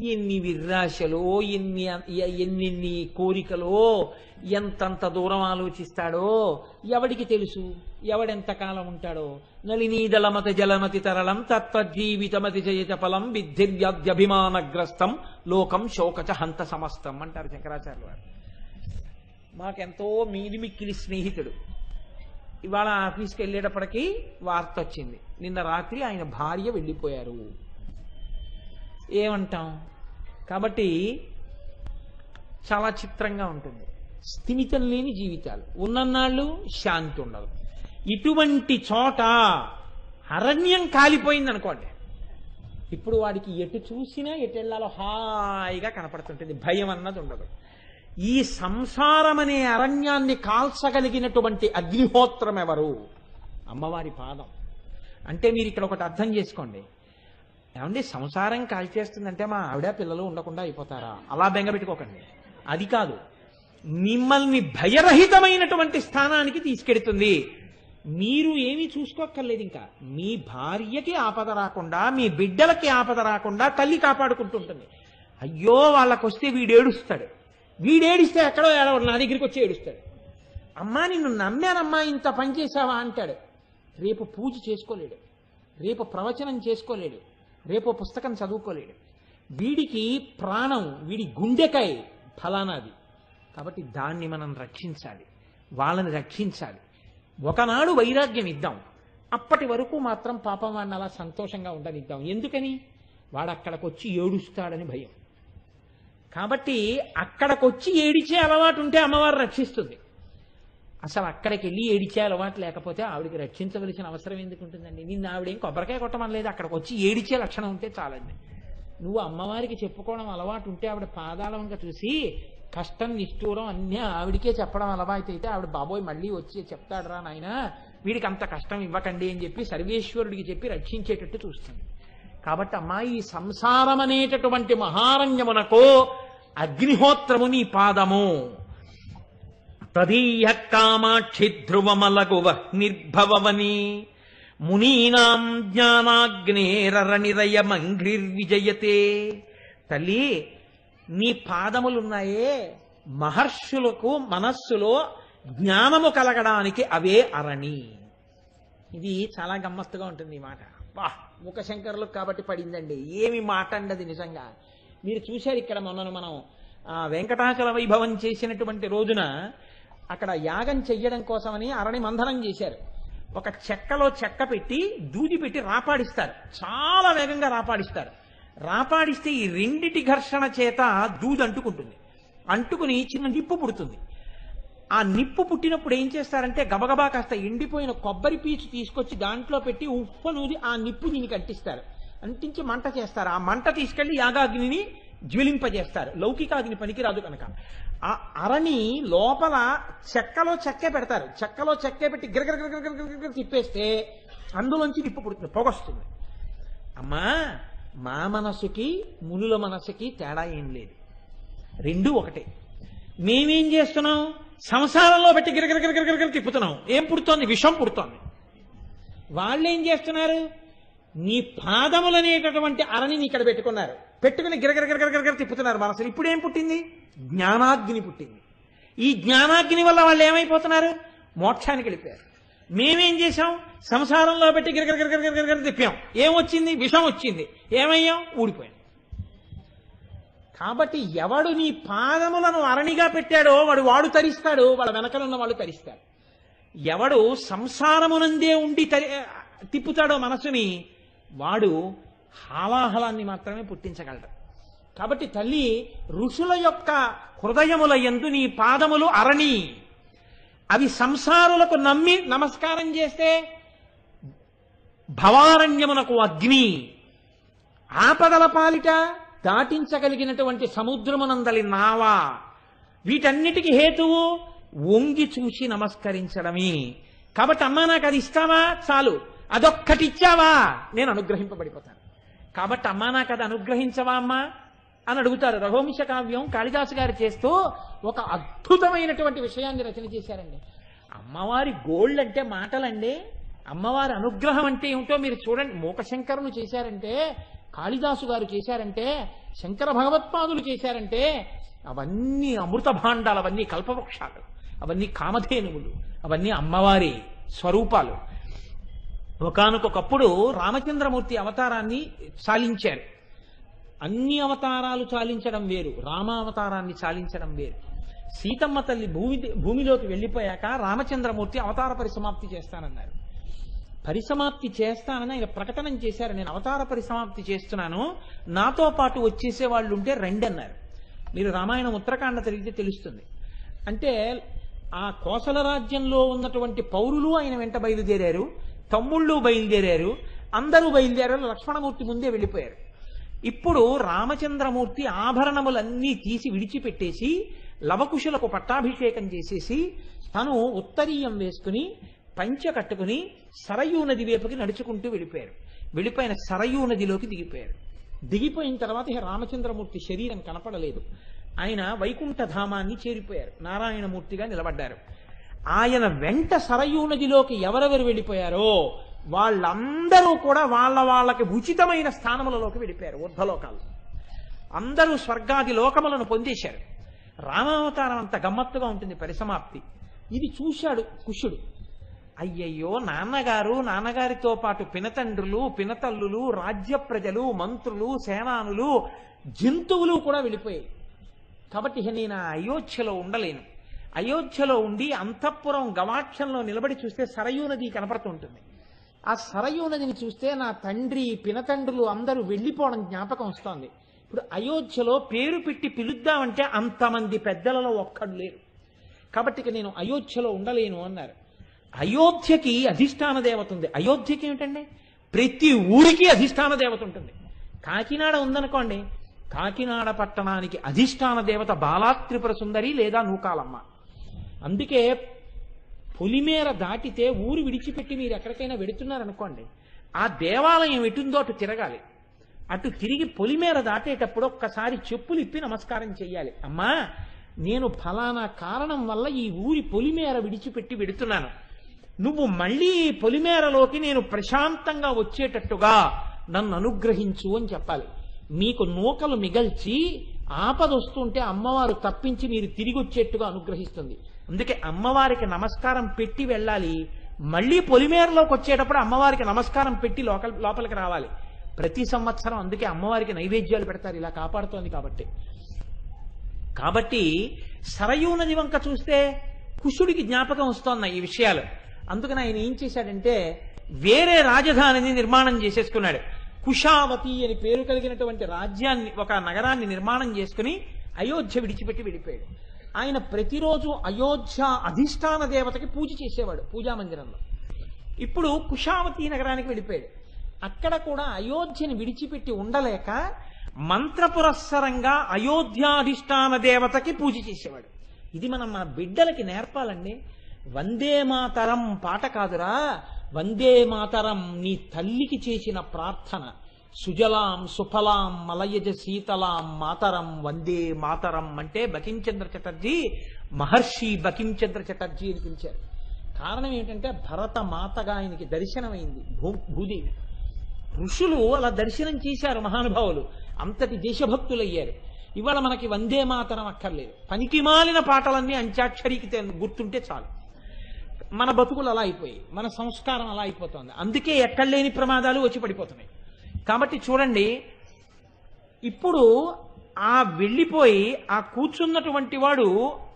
ఎన్ని విర్రాశలో, ఎన్నెన్ని కోరికలో, ఎంతంత దూరం ఆలోచిస్తాడో ఎవడికి తెలుసు? ఎవడెంతకాలం ఉంటాడో? నళినీదళమతి జలమతి తరళం తత్వజీవితమతి జయత ఫలం విద్ధిర్వ్యాధ్యభిమానగ్రస్తం లోకం శోకచ హంత సమస్తం అంటారు శంకరాచార్యులు వారు. మాకెంతో మీదిమిక్కిలి స్నేహితుడు. ఇవాళ ఆఫీస్కి వెళ్ళేటప్పటికీ వార్త వచ్చింది, నిన్న రాత్రి ఆయన భార్య వెళ్ళిపోయారు. ఏమంటాం? కాబట్టి చాలా చిత్రంగా ఉంటుంది. స్థిమితం లేని జీవితాలు, ఉన్నన్నాళ్ళు శాంతి ఉండదు. ఇటువంటి చోట అరణ్యం కాలిపోయింది అనుకోండి, ఇప్పుడు వాడికి ఎటు చూసినా ఎటు వెళ్ళాలో హాయిగా కనపడుతుంటుంది, భయం అన్నది ఉండదు. ఈ సంసారం అనే అరణ్యాన్ని కాల్చగలిగినటువంటి అగ్నిహోత్రం ఎవరు? అమ్మవారి పాదం. అంటే మీరు ఇక్కడ ఒకటి అర్థం చేసుకోండి, ఏమండి సంసారం కాల్చేస్తుందంటే మా ఆవిడ పిల్లలు ఉండకుండా అయిపోతారా? అలా బెంగపెట్టుకోకండి. అది కాదు, మిమ్మల్ని భయరహితమైనటువంటి స్థానానికి తీసుకెడుతుంది. మీరు ఏమీ చూసుకోక్కర్లేదు. ఇంకా మీ భార్యకి ఆపద రాకుండా, మీ బిడ్డలకి ఆపద రాకుండా తల్లి కాపాడుకుంటుంటుంది. అయ్యో వాళ్ళకొస్తే వీడేడుస్తాడు, వీడేడిస్తే ఎక్కడో ఏడవడు, నా దగ్గరికి వచ్చి ఏడుస్తాడు. అమ్మా నిన్ను నమ్మానమ్మా, ఇంత పని చేశావా అంటాడు. రేపు పూజ చేసుకోలేడు, రేపు ప్రవచనం చేసుకోలేడు, రేపు పుస్తకం చదువుకోలేడు. వీడికి ప్రాణం, వీడి గుండెకాయ ఫలానాది. కాబట్టి దాన్ని మనం రక్షించాలి, వాళ్ళని రక్షించాలి. ఒకనాడు వైరాగ్యం ఇద్దాం, అప్పటి వరకు మాత్రం పాపం వాడిని అలా సంతోషంగా ఉండనిద్దాం. ఎందుకని? వాడు అక్కడికొచ్చి ఏడుస్తాడని భయం. కాబట్టి అక్కడికొచ్చి ఏడిచే అలవాటు ఉంటే అమ్మవారు రక్షిస్తుంది. అసలు అక్కడికి వెళ్ళి ఏడిచే అలవాటు లేకపోతే ఆవిడికి రక్షించవలసిన అవసరం ఎందుకు ఉంటుందండి? నిన్ను ఆవిడేం కొబ్బరికాయ కొట్టమనలేదు, అక్కడికి వచ్చి ఏడిచే లక్షణం ఉంటే చాలండి. నువ్వు అమ్మవారికి చెప్పుకోవడం అలవాటు ఉంటే ఆవిడ పాదాల వంక చూసి కష్టం నిష్ఠూరం అన్నీ ఆవిడికే చెప్పడం అలవాటు అయితే ఆవిడ బాబోయ్ మళ్ళీ వచ్చి చెప్తాడురా నాయన వీడికి అంత కష్టం ఇవ్వకండి అని చెప్పి సర్వేశ్వరుడికి చెప్పి రక్షించేటట్టు చూస్తుంది. కాబట్టి అమ్మా, ఈ సంసారం అనేటటువంటి మహారణ్యమునకు అగ్నిహోత్రము నీ పాదము. తదీయ కామాక్షి ధ్రువమలగువ నిర్భవని మునీనాం జ్ఞానాగ్నేరనిరయ మంగ్రిర్విజయతే. తల్లి, నీ పాదములున్నాయే, మహర్షులకు మనస్సులో జ్ఞానము కలగడానికి అవే అరణి. ఇది చాలా గమ్మత్తుగా ఉంటుంది ఈ మాట. ముఖశంకరులకు కాబట్టి పడిందండి, ఏమి మాట అండది నిజంగా. మీరు చూశారు ఇక్కడ మొన్నను మనం వెంకటాచల వైభవం చేసినటువంటి రోజున అక్కడ యాగం చెయ్యడం కోసమని అరణి మంథనం చేశారు. ఒక చెక్కలో చెక్క పెట్టి దూది పెట్టి రాపాడిస్తారు, చాలా వేగంగా రాపాడిస్తారు. రాపాడిస్తే ఈ రెండిటి ఘర్షణ చేత దూది అంటుకుంటుంది, అంటుకుని చిన్న నిప్పు పుడుతుంది. ఆ నిప్పు పుట్టినప్పుడు ఏం చేస్తారంటే గబగబా కాస్త ఎండిపోయిన కొబ్బరి పీచు తీసుకొచ్చి దాంట్లో పెట్టి ఉప్పనూది ఆ నిప్పు దీనికి అంటిస్తారు, అంటించి మంట చేస్తారు. ఆ మంట తీసుకెళ్లి యాగాగ్నిని జ్వలింపజేస్తారు. లౌకికాగ్ని పనికిరాదు కనుక. ఆ అరణి లోపల చెక్కలో చెక్కే పెడతారు, చెక్కలో చెక్కే పెట్టి గిరగిర తిప్పేస్తే అందులోంచి నిప్పు పుడుతుంది, పొగొస్తుంది. అమ్మా, మా మనసుకి మునుల మనసుకి తేడా ఏం లేదు, రెండూ ఒకటే. మేమేం చేస్తున్నాం? సంసారంలో పెట్టి గిరగిర తిప్పుతున్నాం. ఏం పుడుతోంది? విషం పుడుతోంది. వాళ్ళేం చేస్తున్నారు? నీ పాదములనేటటువంటి అరణిని ఇక్కడ పెట్టుకున్నారు, పెట్టుకుని గిరగిర తిప్పుతున్నారు మనసుని. ఇప్పుడు ఏం పుట్టింది? జ్ఞానాగ్ని పుట్టింది. ఈ జ్ఞానాగ్ని వల్ల వాళ్ళు ఏమైపోతున్నారు? మోక్షానికి వెళ్ళిపోయారు. మేమేం చేశాం? సంసారంలో పెట్టి గిరగిర తిప్పాం. ఏమొచ్చింది? విషం వచ్చింది. ఏమయ్యాం? ఊడిపోయాం. కాబట్టి ఎవడు నీ పాదములను అరణిగా పెట్టాడో వాడు తరిస్తాడు, వాళ్ళ వెనకలున్న వాళ్ళు తరిస్తారు. ఎవడు సంసారమునందే ఉండి తిప్పుతాడో మనసుని, వాడు హాలాహలాన్ని మాత్రమే పుట్టించగలడు. కాబట్టి తల్లి ఋషుల యొక్క హృదయముల యందు నీ పాదములు అరణి, అవి సంసారులకు నమ్మి నమస్కారం చేస్తే భవారణ్యమునకు అగ్ని, ఆపదల పాలిట దాటించగలిగినటువంటి సముద్రమునందలి నావ. వీటన్నిటికీ హేతువు వంగి చూసి నమస్కరించడమే. కాబట్టి అమ్మా నాకు అది ఇస్తావా, చాలు, అదొక్కటి ఇచ్చావా నేను అనుగ్రహింపబడిపోతాను. కాబట్టి అమ్మా నాకు అది అనుగ్రహించవా అమ్మా అని అడుగుతారు. రఘువంశ కావ్యం కాళిదాసు గారు చేస్తూ ఒక అద్భుతమైనటువంటి విషయాన్ని రచన చేశారండి. అమ్మవారి గోల్డ్ అంటే మాటలండి, అమ్మవారి అనుగ్రహం అంటే ఏమిటో మీరు చూడండి. మూకశంకరులు చేశారంటే, కాళిదాసు గారు చేశారంటే, శంకర భగవత్పాదులు చేశారంటే, అవన్నీ అమృత భాండాలు, అవన్నీ కల్పవృక్షాలు, అవన్నీ కామధేనువులు, అవన్నీ అమ్మవారి స్వరూపాలు. ఒకానొకప్పుడు రామచంద్రమూర్తి అవతారాన్ని చాలించారు. అన్ని అవతారాలు చాలించడం వేరు, రామావతారాన్ని చాలించడం వేరు. సీతమ్మ తల్లి భూమిలోకి వెళ్ళిపోయాక రామచంద్రమూర్తి అవతార పరిసమాప్తి చేస్తానన్నారు. పరిసమాప్తి చేస్తానని ఆయన ప్రకటన చేశారు. నేను అవతార పరిసమాప్తి చేస్తున్నాను, నాతో పాటు వచ్చేసే వాళ్ళు ఉంటే రండి అన్నారు. మీరు రామాయణం ఉత్తరాఖండ తిరిగితే తెలుస్తుంది. అంటే ఆ కోసల రాజ్యంలో ఉన్నటువంటి పౌరులు ఆయన వెంట బయలుదేరారు, తమ్ముళ్ళు బయలుదేరారు, అందరూ బయలుదేరారు. లక్ష్మణమూర్తి ముందే వెళ్ళిపోయారు. ఇప్పుడు రామచంద్రమూర్తి ఆభరణములన్నీ తీసి విడిచిపెట్టేసి లవకుశులకు పట్టాభిషేకం చేసేసి తను ఉత్తరీయం వేసుకుని పంచె కట్టుకుని సరయూ నది వైపుకి నడుచుకుంటూ వెళ్ళిపోయారు. వెళ్ళిపోయిన సరయూ నదిలోకి దిగిపోయారు. దిగిపోయిన తర్వాత రామచంద్రమూర్తి శరీరం కనపడలేదు. ఆయన వైకుంఠధామాన్ని చేరిపోయారు, నారాయణమూర్తిగా నిలబడ్డారు. ఆయన వెంట సరయూ నదిలోకి ఎవరెవరు వెళ్ళిపోయారో వాళ్ళందరూ కూడా వాళ్ళకి ఉచితమైన స్థానములలోకి వెళ్ళిపోయారు. ఊర్ధ్వలోకాలు అందరూ స్వర్గాది లోకములను పొందేశారు. రామావతారం అంత గమ్మత్తుగా ఉంటుంది పరిసమాప్తి. ఇది చూశాడు కుశుడు. అయ్యయ్యో, నాన్నగారితో పాటు పినతండ్రులు, పినతల్లులు, రాజ్య ప్రజలు, మంత్రులు, సేనానులు, జంతువులు కూడా వెళ్ళిపోయాయి. కాబట్టి నేను అయోధ్యలో ఉండలేను. అయోధ్యలో ఉండి అంతఃపురం గవాక్షంలో నిలబడి చూస్తే సరయూ నది కనపడుతుంటుంది. ఆ సరయూ నదిని చూస్తే నా తండ్రి, పినతండ్రులు అందరూ వెళ్ళిపోవడం జ్ఞాపకం వస్తోంది. ఇప్పుడు అయోధ్యలో పేరు పెట్టి పిలుద్దామంటే అంతమంది పెద్దలలో ఒక్కడు లేరు. కాబట్టి ఇక నేను అయోధ్యలో ఉండలేను అన్నారు. అయోధ్యకి అధిష్టాన దేవత ఉంది. అయోధ్యకి ఏమిటండి, ప్రతి ఊరికి అధిష్టాన దేవత ఉంటుంది. కాకినాడ ఉందనుకోండి, కాకినాడ పట్టణానికి అధిష్టాన దేవత బాలాత్రిపుర సుందరి లేదా నూకాలమ్మ. అందుకే పొలిమేర దాటితే ఊరు విడిచిపెట్టి మీరు ఎక్కడికైనా వెడుతున్నారనుకోండి, ఆ దేవాలయం ఎటుందో అటు తిరగాలి. అటు తిరిగి పొలిమేర దాటేటప్పుడు ఒక్కసారి చెప్పులు ఇప్పి నమస్కారం చెయ్యాలి. అమ్మా, నేను ఫలానా కారణం వల్ల ఈ ఊరి పొలిమేర విడిచిపెట్టి వెడుతున్నాను, నువ్వు మళ్ళీ పొలిమేరలోకి నేను ప్రశాంతంగా వచ్చేటట్టుగా నన్ను అనుగ్రహించు అని చెప్పాలి. మీకు నూకలు మిగల్చి ఆపదొస్తుంటే అమ్మవారు తప్పించి మీరు తిరిగి వచ్చేట్టుగా అనుగ్రహిస్తుంది. అందుకే అమ్మవారికి నమస్కారం పెట్టి వెళ్ళాలి. మళ్ళీ పొలిమేరలోకి వచ్చేటప్పుడు అమ్మవారికి నమస్కారం పెట్టి లోపలికి రావాలి. ప్రతి సంవత్సరం అందుకే అమ్మవారికి నైవేద్యాలు పెడతారు, ఇలా కాపాడుతోంది కాబట్టి. కాబట్టి సరయూ నది వంక చూస్తే కుశుడికి జ్ఞాపకం వస్తోన్నాయి ఈ విషయాలు. అందుకని ఆయన ఏం చేశాడంటే వేరే రాజధానిని నిర్మాణం చేసేసుకున్నాడు. కుశావతి అని పేరు కలిగినటువంటి రాజ్యాన్ని, ఒక నగరాన్ని నిర్మాణం చేసుకుని అయోధ్య విడిచిపెట్టి వెళ్ళిపోయాడు. ఆయన ప్రతిరోజు అయోధ్య అధిష్టాన దేవతకి పూజ చేసేవాడు పూజా మందిరంలో. ఇప్పుడు కుశావతి నగరానికి వెళ్ళిపోయాడు. అక్కడ కూడా అయోధ్యని విడిచిపెట్టి ఉండలేక మంత్రపురస్సరంగా అయోధ్యాధిష్టాన దేవతకి పూజ చేసేవాడు. ఇది మనం మన బిడ్డలకి నేర్పాలండి. వందే మాతరం పాట కాదురా, వందే మాతరం నీ తల్లికి చేసిన ప్రార్థన. సుజలాం సుఫలాం మలయజ శీతలాం మాతరం వందే మాతరం అంటే బకించంద్ర చటర్జీ, మహర్షి బకించంద్ర చటర్జీ అని పిలిచారు. కారణం ఏమిటంటే భరత మాతగా ఆయనకి దర్శనమైంది భూదేవి. ఋషులు అలా దర్శనం చేశారు మహానుభావులు, అంతటి దేశభక్తులయ్యారు. ఇవాళ మనకి వందే మాతరం అక్కర్లేదు. పనికిమాలిన పాటలన్నీ అంత్యాక్షరికి గుర్తుంటే చాలు. మన బతుకులు అలా అయిపోయి, మన సంస్కారం అలా అయిపోతుంది. అందుకే ఎక్కడలేని ప్రమాదాలు వచ్చి పడిపోతున్నాయి. కాబట్టి చూడండి, ఇప్పుడు ఆ వెళ్ళిపోయి ఆ కూర్చున్నటువంటి వాడు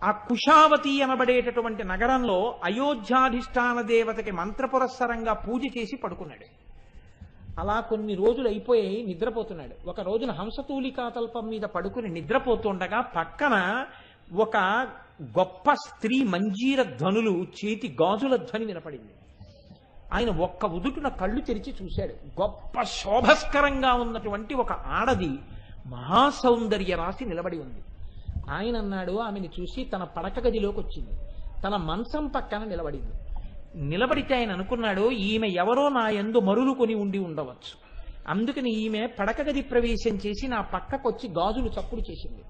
ఆ కుశావతి అనబడేటటువంటి నగరంలో అయోధ్యాధిష్టాన దేవతకి మంత్రపురస్సరంగా పూజ చేసి పడుకున్నాడు. అలా కొన్ని రోజులు అయిపోయి నిద్రపోతున్నాడు. ఒక రోజున హంసతూలికా తల్పం మీద పడుకుని నిద్రపోతుండగా పక్కన ఒక గొప్ప స్త్రీ మంజీర ధ్వనులు, చేతి గాజుల ధ్వని వినపడింది. ఆయన ఒక్క ఉదుటున కళ్ళు తెరిచి చూశాడు. గొప్ప శోభస్కరంగా ఉన్నటువంటి ఒక ఆడది మహాసౌందర్య రాశి నిలబడి ఉంది. ఆయన అన్నాడు, ఆమెను చూసి తన పడక గదిలోకి వచ్చింది, తన మంచం పక్కన నిలబడింది. నిలబడితే ఆయన అనుకున్నాడు, ఈమె ఎవరో నా యందు మరులుకొని ఉండి ఉండవచ్చు, అందుకని ఈమె పడక గది ప్రవేశం చేసి నా పక్కకొచ్చి గాజులు చప్పుడు చేసింది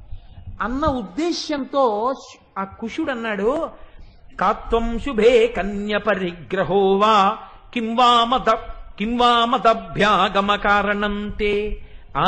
అన్న ఉద్దేశ్యంతో ఆ కుశుడు అన్నాడు, కాత్వం శుభే కన్య పరిగ్రహోవా కింవామదభ్యాగమ కారణంతే ఆ